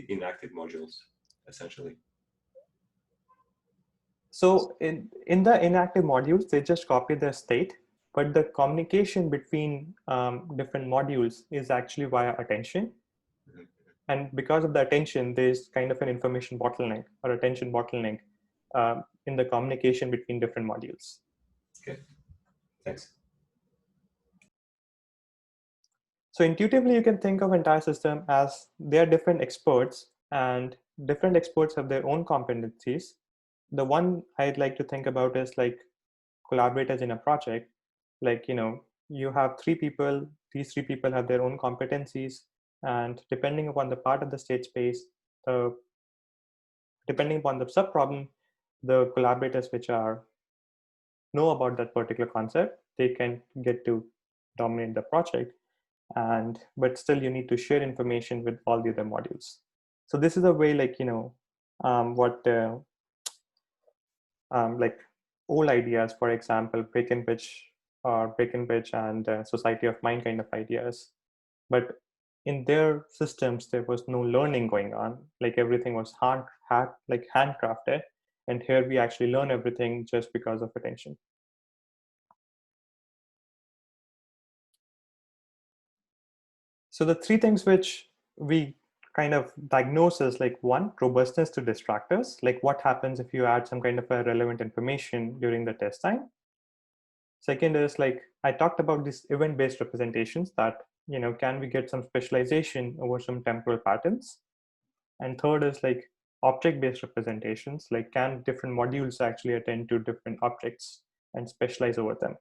inactive modules, essentially? So in the inactive modules, they just copy the state, but the communication between different modules is actually via attention. Mm-hmm. And because of the attention, there's kind of an information bottleneck or attention bottleneck in the communication between different modules. Okay, thanks. So intuitively, you can think of entire system as they are different experts, and different experts have their own competencies. The one I'd like to think about is like collaborators in a project. Like, you have 3 people, these 3 people have their own competencies, and depending upon the part of the state space, depending upon the subproblem, the collaborators which know about that particular concept, they can get to dominate the project. But still you need to share information with all the other modules. So this is a way, like, like old ideas, for example, break and pitch and society of mind kind of ideas. But in their systems, there was no learning going on. Like everything was handcrafted. And here we actually learn everything just because of attention. So the 3 things which we kind of diagnose is like 1, robustness to distractors. Like what happens if you add some kind of a relevant information during the test time. Second is like, I talked about these event-based representations that, can we get some specialization over some temporal patterns? And third is like object-based representations, like can different modules actually attend to different objects and specialize over them?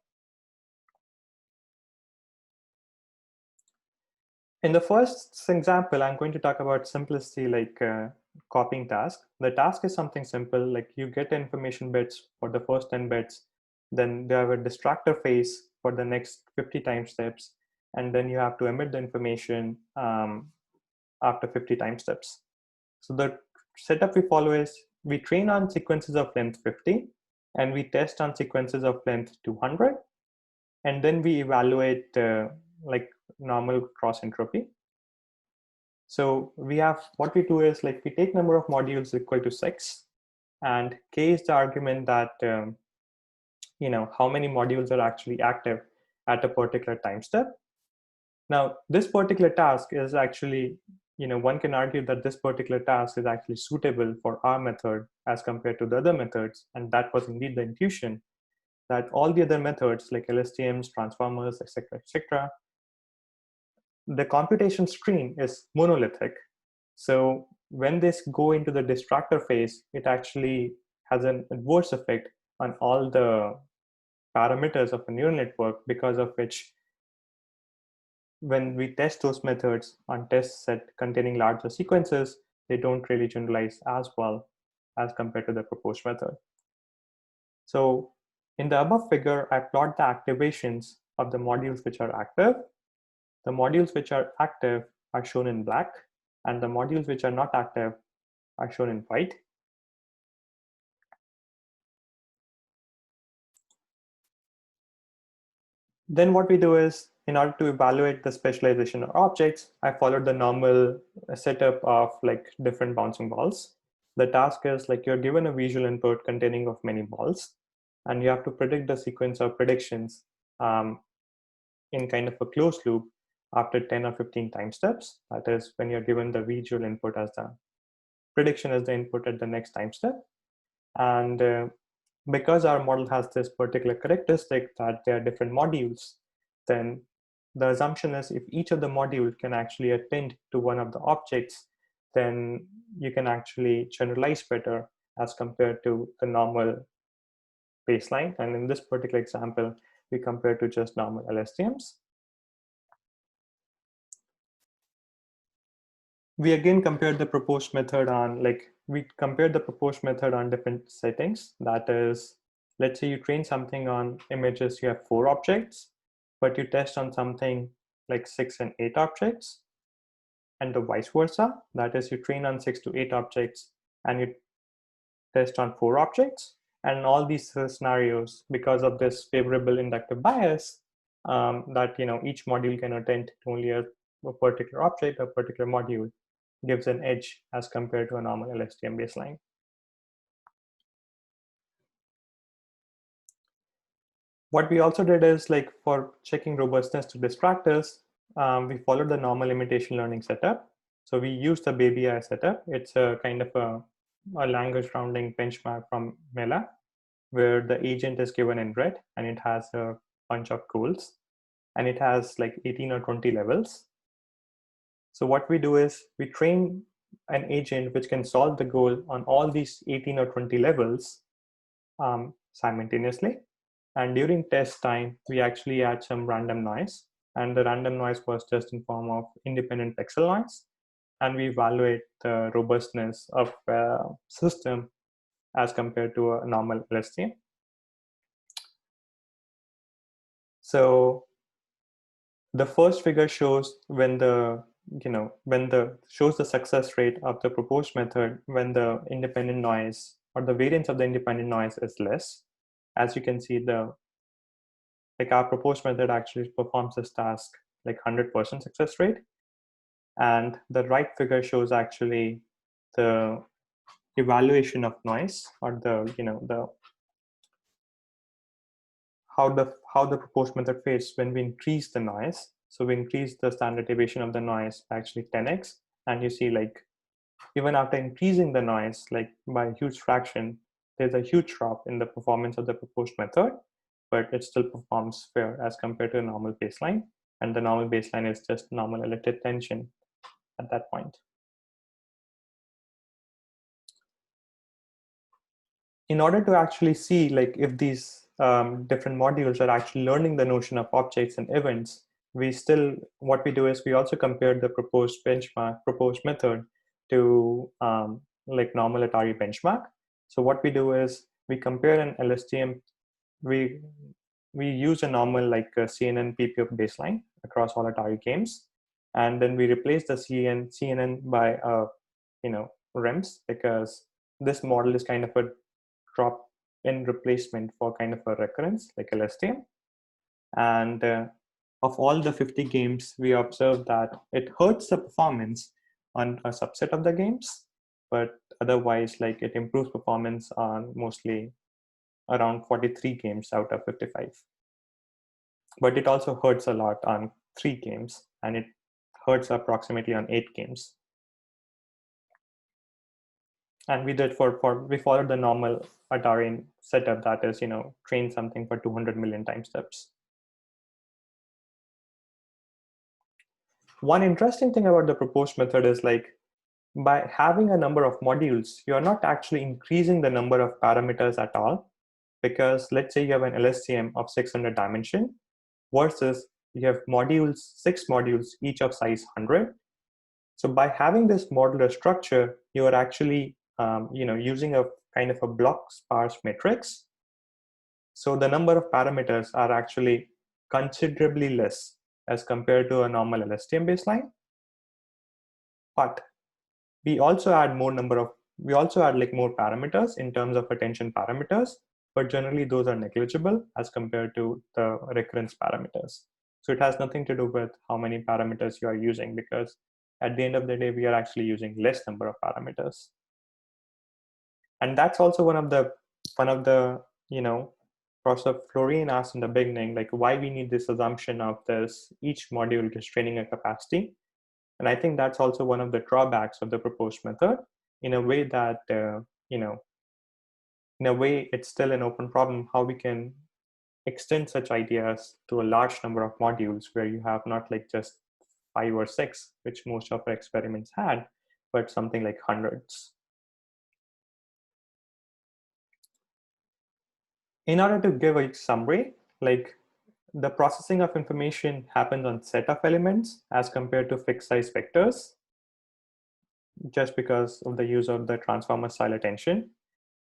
In the first example, I'm going to talk about simplicity, like copying task. The task is something simple, like you get information bits for the first 10 bits, then you have a distractor phase for the next 50 time steps, and then you have to emit the information after 50 time steps. So the setup we follow is we train on sequences of length 50, and we test on sequences of length 200, and then we evaluate like normal cross entropy. So what we do is like we take number of modules equal to 6, and k is the argument that how many modules are actually active at a particular time step. Now this particular task is actually, one can argue that this particular task is actually suitable for our method as compared to the other methods, and that was indeed the intuition that all the other methods like LSTMs, transformers, etc., the computation stream is monolithic. So when this go into the distractor phase, it actually has an adverse effect on all the parameters of a neural network, because of which when we test those methods on test set containing larger sequences, they don't really generalize as well as compared to the proposed method. So In the above figure, I plot the activations of the modules which are active. The modules which are active are shown in black, and the modules which are not active are shown in white. Then what we do is, in order to evaluate the specialization of objects, I followed the normal setup of like different bouncing balls. The task is like you're given a visual input containing of many balls, and you have to predict the sequence of predictions in kind of a closed loop after 10 or 15 time steps. That is when you're given the visual input as the prediction as the input at the next time step. And because our model has this particular characteristic that there are different modules, then the assumption is if each of the module can actually attend to one of the objects, then you can actually generalize better as compared to the normal baseline. And in this particular example, we compare to just normal LSTMs. We again compared the proposed method on different settings. That is, let's say you train something on images, you have 4 objects, but you test on something like 6 and 8 objects, and the vice versa. That is, you train on 6 to 8 objects and you test on 4 objects. And in all these scenarios, because of this favorable inductive bias, that each module can attend to only a particular object, a particular module, gives an edge as compared to a normal LSTM baseline. What we also did is, like, for checking robustness to distractors, we followed the normal imitation learning setup. So we used the baby AI setup. It's a kind of a language rounding benchmark from Mela, where the agent is given in red and it has a bunch of goals, and it has like 18 or 20 levels. So what we do is we train an agent which can solve the goal on all these 18 or 20 levels simultaneously. And during test time, we actually add some random noise. And the random noise was just in form of independent pixel noise. And we evaluate the robustness of a system as compared to a normal LSTM. So the first figure shows when the shows the success rate of the proposed method when the independent noise or the variance of the independent noise is less. As you can see, our proposed method actually performs this task like 100% success rate. And the right figure shows actually the evaluation of noise, or how the proposed method fares when we increase the noise. So we increase the standard deviation of the noise by actually 10x, and you see, like, even after increasing the noise like by a huge fraction, there's a huge drop in the performance of the proposed method, but it still performs fair as compared to a normal baseline. And the normal baseline is just normal electric tension at that point. In order to actually see like if these different modules are actually learning the notion of objects and events, what we do is we also compare the proposed method to like normal Atari benchmark. So what we do is we compare an LSTM, we use a normal like a CNN PPO baseline across all Atari games, and then we replace the CNN by REMS, because this model is kind of a drop in replacement for kind of a recurrence like LSTM. And of all the 50 games, we observed that it hurts the performance on a subset of the games, but otherwise, like, it improves performance on mostly around 43 games out of 55. But it also hurts a lot on 3 games, and it hurts approximately on 8 games. And we followed the normal Atari setup, that is, train something for 200 million time steps. One interesting thing about the proposed method is, like, by having a number of modules, you're not actually increasing the number of parameters at all, because let's say you have an LSTM of 600 dimension versus you have 6 modules, each of size 100. So by having this modular structure, you are actually using a kind of a block sparse matrix. So the number of parameters are actually considerably less as compared to a normal LSTM baseline. But we also add more parameters in terms of attention parameters, but generally those are negligible as compared to the recurrence parameters. So it has nothing to do with how many parameters you are using, because at the end of the day, we are actually using less number of parameters. And that's also one of the Professor Florian asked in the beginning, like why we need this assumption of this each module is training a capacity. And I think that's also one of the drawbacks of the proposed method, in a way that, in a way, it's still an open problem how we can extend such ideas to a large number of modules where you have not like just 5 or 6, which most of our experiments had, but something like hundreds. In order to give a summary, like the processing of information happens on set of elements as compared to fixed size vectors, just because of the use of the transformer style attention.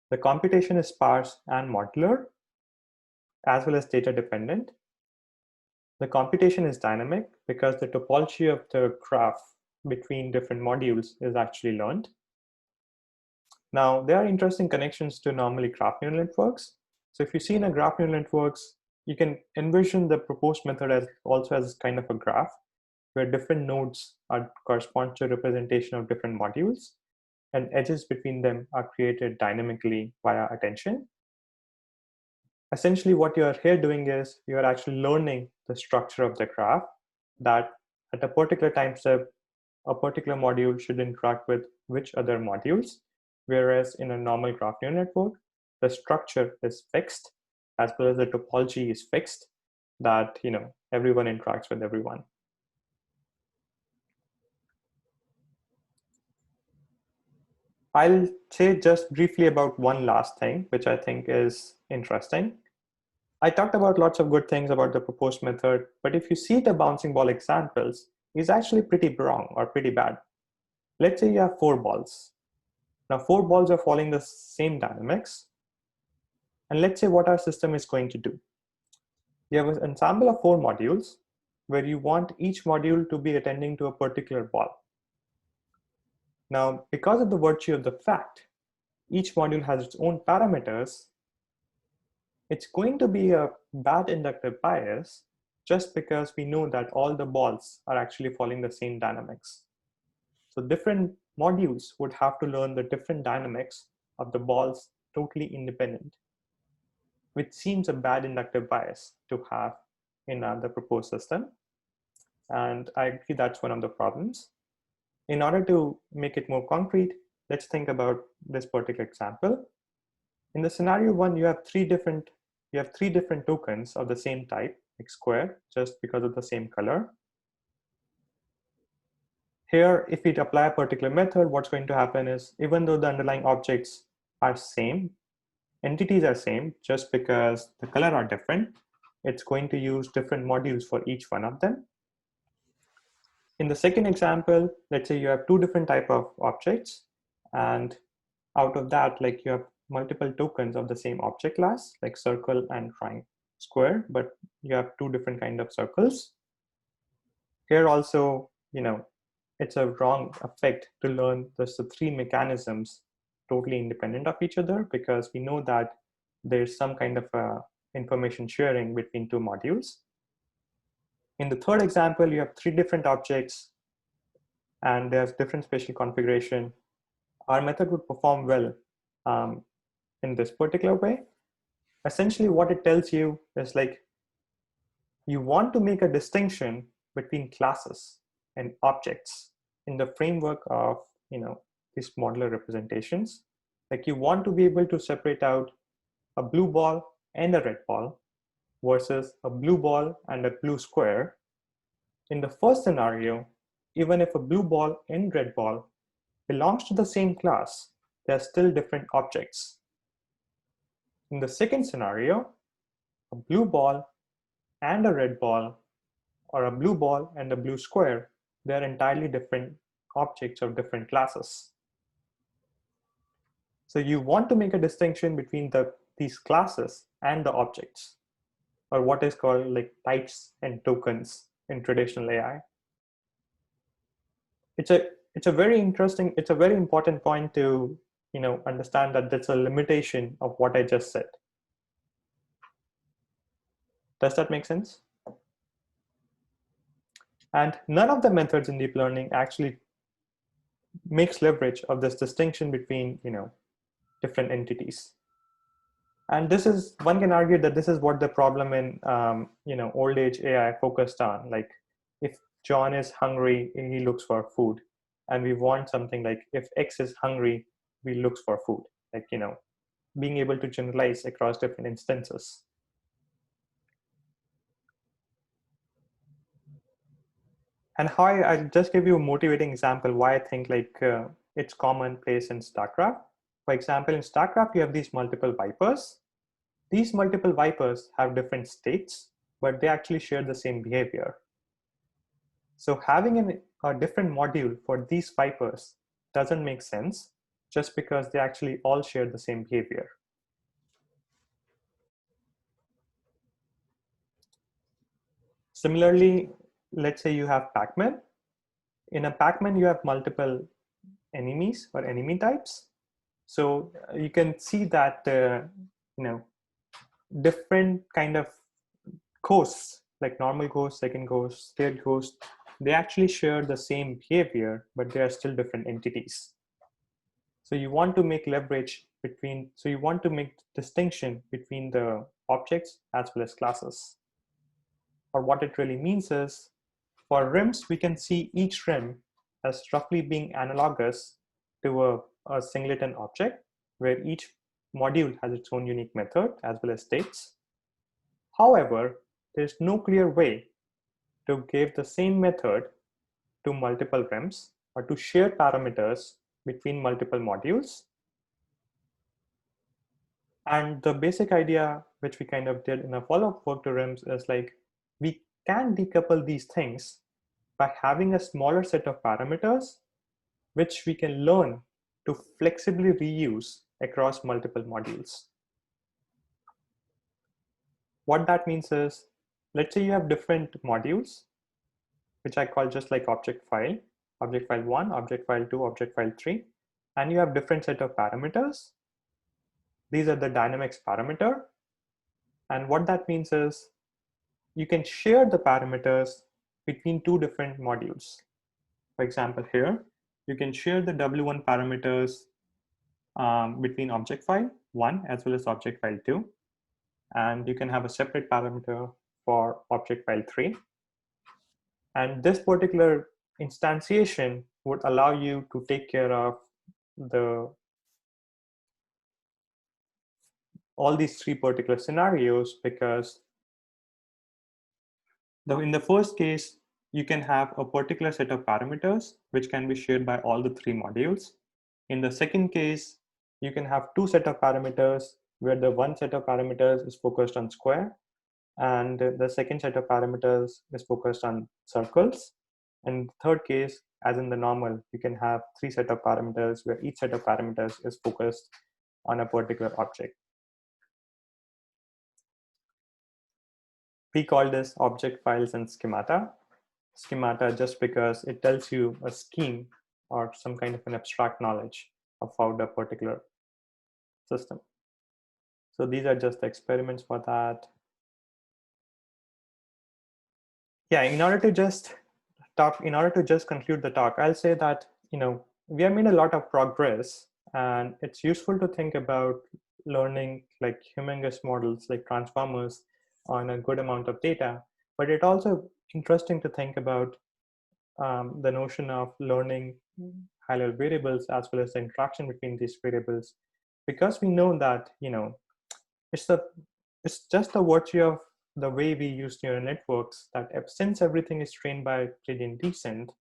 The computation is sparse and modular, as well as data dependent. The computation is dynamic because the topology of the graph between different modules is actually learned. Now, there are interesting connections to normally graph neural networks. So if you see in a graph neural networks, you can envision the proposed method as also as kind of a graph where different nodes correspond to representation of different modules, and edges between them are created dynamically via attention. Essentially, what you are here doing is you are actually learning the structure of the graph, that at a particular time step, a particular module should interact with which other modules, whereas in a normal graph neural network, the structure is fixed as well as the topology is fixed, that everyone interacts with everyone. I'll say just briefly about one last thing, which I think is interesting. I talked about lots of good things about the proposed method, but if you see the bouncing ball examples, it's actually pretty wrong or pretty bad. Let's say you have 4 balls. Now 4 balls are following the same dynamics. And let's say what our system is going to do. You have an ensemble of 4 modules where you want each module to be attending to a particular ball. Now, because of the virtue of the fact, each module has its own parameters, it's going to be a bad inductive bias just because we know that all the balls are actually following the same dynamics. So different modules would have to learn the different dynamics of the balls totally independent, which seems a bad inductive bias to have in the proposed system. And I agree that's one of the problems. In order to make it more concrete, let's think about this particular example. In the scenario 1, you have three different tokens of the same type, like square, just because of the same color. Here, if we apply a particular method, what's going to happen is, even though the underlying objects are same, entities are same, just because the color are different, it's going to use different modules for each one of them. In the second example, let's say you have 2 different type of objects, and out of that, like you have multiple tokens of the same object class, like circle and square, but you have 2 different kind of circles. Here also, it's a wrong effect to learn the 3 mechanisms totally independent of each other, because we know that there's some kind of information sharing between 2 modules. In the third example, you have 3 different objects and there's different spatial configuration. Our method would perform well in this particular way. Essentially, what it tells you is like, you want to make a distinction between classes and objects in the framework of these modular representations. Like you want to be able to separate out a blue ball and a red ball versus a blue ball and a blue square. In the first scenario, even if a blue ball and red ball belongs to the same class, they're still different objects. In the second scenario, a blue ball and a red ball, or a blue ball and a blue square, they're entirely different objects of different classes. So you want to make a distinction between the these classes and the objects, or what is called like types and tokens in traditional AI. It's a very interesting, it's a very important point to understand that that's a limitation of what I just said. Does that make sense? And none of the methods in deep learning actually makes leverage of this distinction between different entities. And this is, one can argue that this is what the problem in old age AI focused on. Like if John is hungry, he looks for food, and we want something like if X is hungry, we looks for food. Like being able to generalize across different instances. And how I'll just give you a motivating example why I think like it's commonplace in StarCraft. For example, in StarCraft, you have these multiple vipers. These multiple vipers have different states, but they actually share the same behavior. So having a different module for these vipers doesn't make sense just because they actually all share the same behavior. Similarly, let's say you have Pac-Man. In a Pac-Man, you have multiple enemies or enemy types. So you can see that different kind of ghosts, like normal ghost, second ghost, third ghost, they actually share the same behavior, but they are still different entities. So you want to make leverage between, so you want to make distinction between the objects as well as classes. Or what it really means is, for rims, we can see each rim as roughly being analogous to a singleton object, where each module has its own unique method as well as states. However, there's no clear way to give the same method to multiple rims or to share parameters between multiple modules. And the basic idea, which we kind of did in a follow-up work to rims, is like we can decouple these things by having a smaller set of parameters, which we can learn to flexibly reuse across multiple modules. What that means is, let's say you have different modules, which I call just like object file 1, object file 2, object file 3, and you have different set of parameters. These are the dynamics parameter. And what that means is you can share the parameters between two different modules. For example, here, you can share the W1 parameters between object file 1 as well as object file 2. And you can have a separate parameter for object file 3. And this particular instantiation would allow you to take care of all these three particular scenarios, because in the first case, you can have a particular set of parameters which can be shared by all the three modules. In the second case, you can have two set of parameters where the one set of parameters is focused on square and the second set of parameters is focused on circles. And third case, as in the normal, you can have three set of parameters where each set of parameters is focused on a particular object. We call this object files and schemata. Schemata just because it tells you a scheme or some kind of an abstract knowledge of how the particular system. So these are just the experiments for that. Yeah, in order to just conclude the talk, I'll say that we have made a lot of progress, and it's useful to think about learning like humongous models like transformers on a good amount of data. But it's also interesting to think about the notion of learning high-level variables as well as the interaction between these variables, because we know that it's just the virtue of the way we use neural networks that since everything is trained by gradient descent,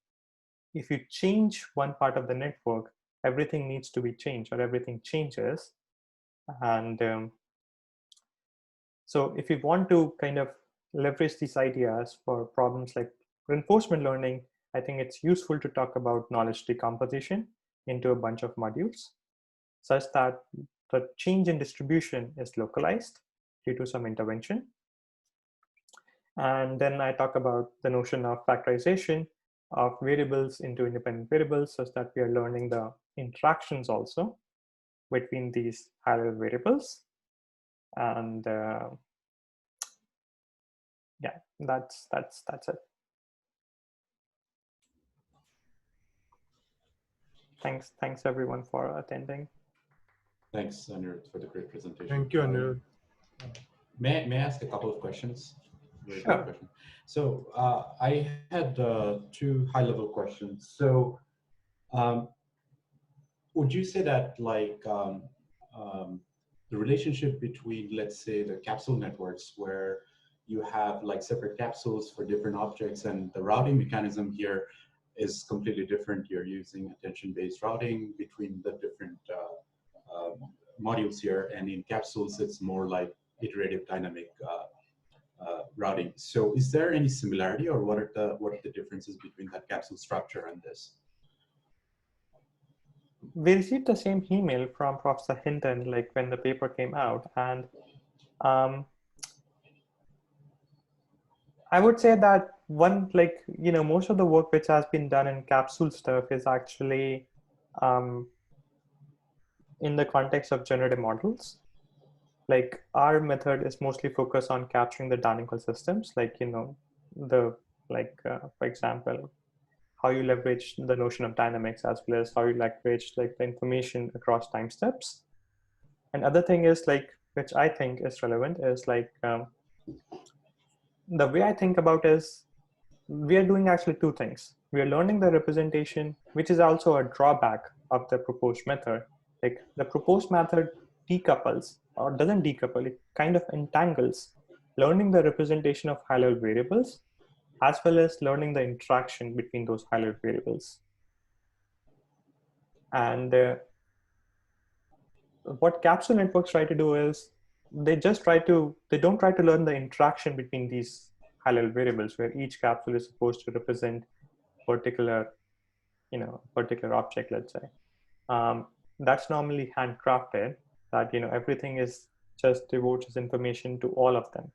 if you change one part of the network, everything needs to be changed or everything changes. And so if you want to kind of leverage these ideas for problems like reinforcement learning, I think it's useful to talk about knowledge decomposition into a bunch of modules, such that the change in distribution is localized due to some intervention. And then I talk about the notion of factorization of variables into independent variables, such that we are learning the interactions also between these high-level variables. And yeah, that's it. Thanks everyone for attending. Thanks, Anirudh, for the great presentation. Thank you, Anirudh. May I ask a couple of questions? Very Sure. quick question. So I had two high-level questions. So would you say that the relationship between, let's say, the capsule networks, where you have like separate capsules for different objects, and the routing mechanism here is completely different? You're using attention-based routing between the different modules here, and in capsules, it's more like iterative dynamic routing. So is there any similarity, or what are the differences between that capsule structure and this? We received the same email from Professor Hinton, like when the paper came out, and I would say that one, like, you know, most of the work which has been done in capsule stuff is actually in the context of generative models. Like our method is mostly focused on capturing the dynamical systems, like, you know, for example, how you leverage the notion of dynamics, as well as how you leverage like the information across time steps. And other thing is like, which I think is relevant, is like the way I think about is we are doing actually two things. We are learning the representation, which is also a drawback of the proposed method. Like the proposed method decouples, or doesn't decouple, it kind of entangles learning the representation of high-level variables, as well as learning the interaction between those high-level variables. And what capsule networks try to do is they don't try to learn the interaction between these high-level variables, where each capsule is supposed to represent particular object, let's say. That's normally handcrafted, that, you know, everything is just devotes information to all of them.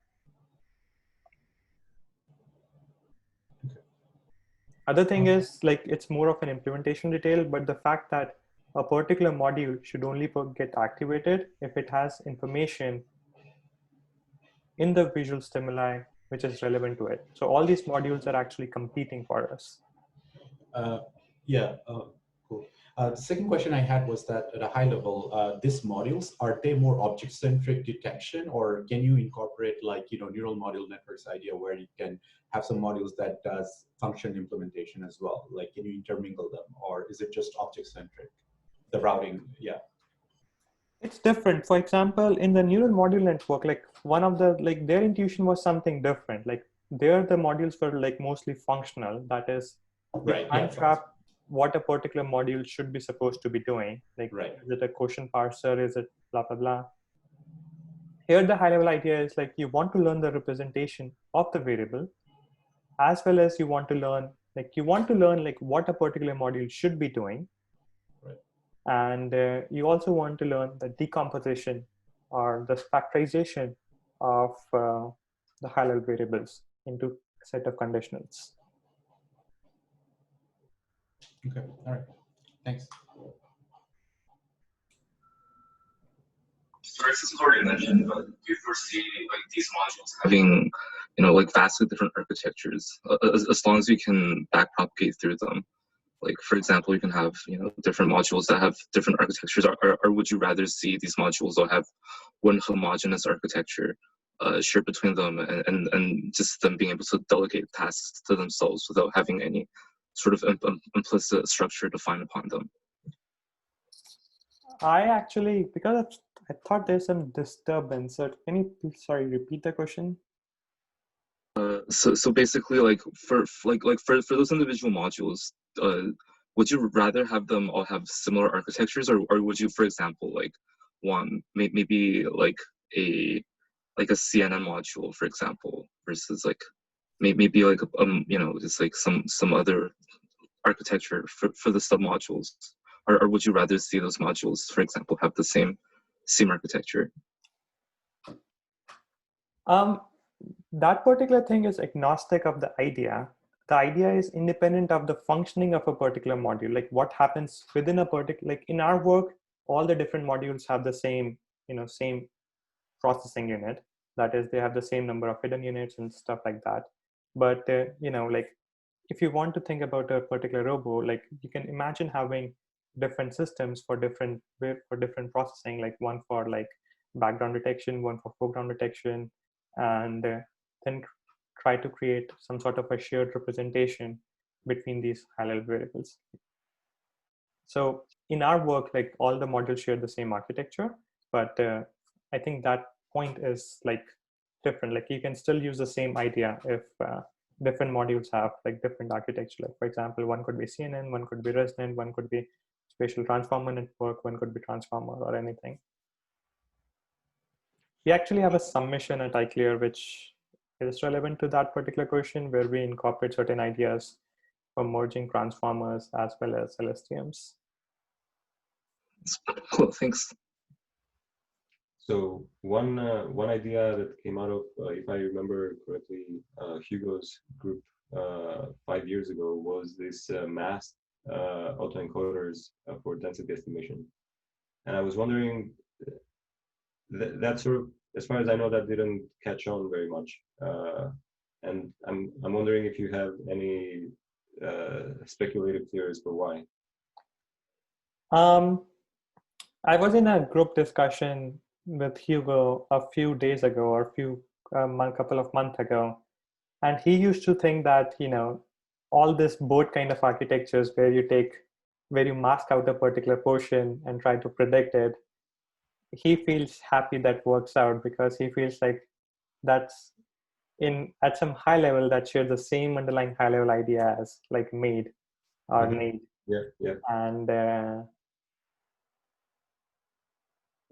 Other thing is like, it's more of an implementation detail, but the fact that a particular module should only get activated if it has information in the visual stimuli which is relevant to it. So all these modules are actually competing for us. Cool. The second question I had was that at a high level, these modules, are they more object-centric detection, or can you incorporate like, you know, neural module networks idea where you can have some modules that does function implementation as well? Like, can you intermingle them, or is it just object-centric? The routing, yeah. It's different. For example, in the neural module network, like one of the, like their intuition was something different. Like there, the modules were like mostly functional. That is, right. handcraft what a particular module should be supposed to be doing. Like, right. Is it a quotient parser? Is it blah, blah, blah? Here, the high level idea is like, you want to learn the representation of the variable, as well as you want to learn like what a particular module should be doing. Right. And you also want to learn the decomposition or the factorization of the high level variables into a set of conditionals. Okay, all right, thanks. Sorry, this is already mentioned, but do you foresee like these modules having, you know, like vastly different architectures, as long as you can backpropagate through them? Like, for example, you can have, you know, different modules that have different architectures, or would you rather see these modules all have one homogeneous architecture shared between them, and just them being able to delegate tasks to themselves without having any sort of implicit structure defined upon them? I actually, because I thought there's some disturbance. So can you please, repeat the question? So basically, like for those individual modules, would you rather have them all have similar architectures, or would you, for example, like maybe like a CNN module, for example, versus like maybe like you know, just like some other architecture for the submodules, or would you rather see those modules, for example, have the same same architecture? That particular thing is agnostic of the idea. The idea is independent of the functioning of a particular module, like what happens within a particular, like in our work, all the different modules have the same, same processing unit. That is, they have the same number of hidden units and stuff like that. But, like if you want to think about a particular robo, like you can imagine having different systems for different processing, like one for like background detection, one for foreground detection, and then try to create some sort of a shared representation between these high-level variables. So in our work, like all the modules share the same architecture, but I think that point is like different. Like you can still use the same idea if different modules have like different architecture. Like for example, one could be CNN, one could be resonant, one could be spatial transformer network, one could be transformer or anything. We actually have a submission at iClear which is relevant to that particular question, where we incorporate certain ideas for merging transformers as well as LSTMs. Cool, thanks. So one idea that came out of, if I remember correctly, Hugo's group 5 years ago was this masked autoencoders for density estimation. And I was wondering, that sort of, as far as I know, that didn't catch on very much. And I'm wondering if you have any speculative theories for why. I was in a group discussion with Hugo a few days ago, or couple of months ago, and he used to think that all this board kind of architectures where you mask out a particular portion and try to predict it, he feels happy that works out, because he feels like that's at some high level that share the same underlying high level idea as like made or need. Yeah. And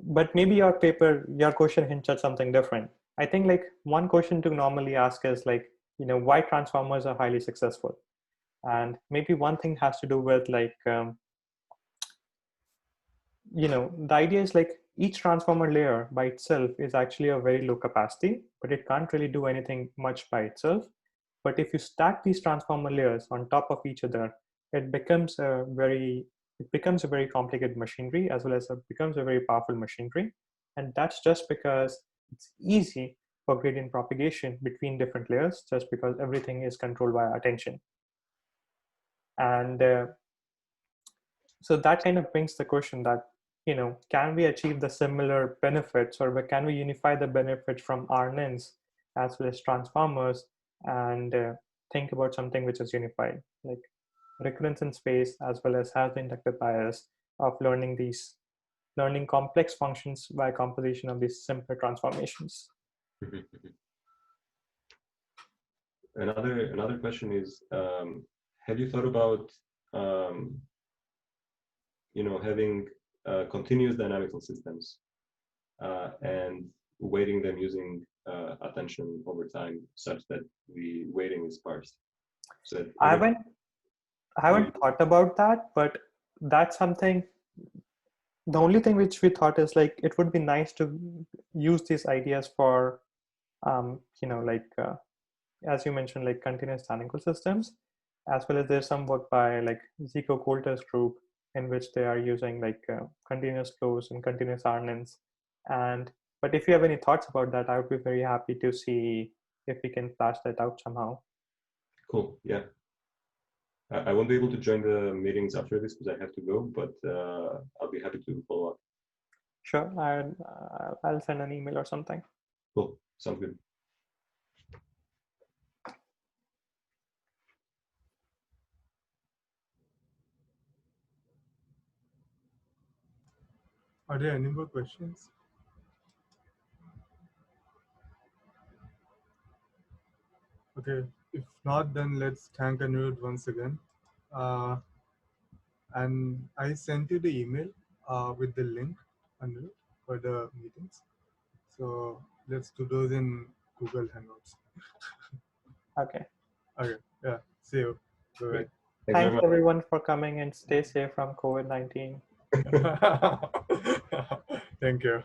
but maybe your question hints at something different. I think like one question to normally ask is like, why transformers are highly successful. And maybe one thing has to do with like, the idea is like each transformer layer by itself is actually a very low capacity, but it can't really do anything much by itself. But if you stack these transformer layers on top of each other, it becomes a very complicated machinery, as well as becomes a very powerful machinery. And that's just because it's easy for gradient propagation between different layers, just because everything is controlled by attention. And so that kind of brings the question that, can we achieve the similar benefits, or can we unify the benefits from RNNs as well as transformers and think about something which is unified, like recurrence in space, as well as has the inductive bias of learning complex functions by composition of these simpler transformations. Another question is, have you thought about having continuous dynamical systems and weighting them using attention over time, such that the weighting is sparse? So I haven't thought about that, but that's something. The only thing which we thought is like it would be nice to use these ideas for, as you mentioned, like continuous dynamical systems, as well as there's some work by like Zico Coulter's group in which they are using like continuous flows and continuous RNNs. But if you have any thoughts about that, I would be very happy to see if we can flash that out somehow. Cool. Yeah. I won't be able to join the meetings after this because I have to go, but I'll be happy to follow up. Sure. I'll send an email or something. Cool. Sounds good. Are there any more questions? Okay, if not, then let's thank Anirudh once again. And I sent you the email with the link, Anirudh, for the meetings. So let's do those in Google Hangouts. Okay. Okay, yeah, see you. Bye-bye. Thanks everyone for coming, and stay safe from COVID-19. Thank you.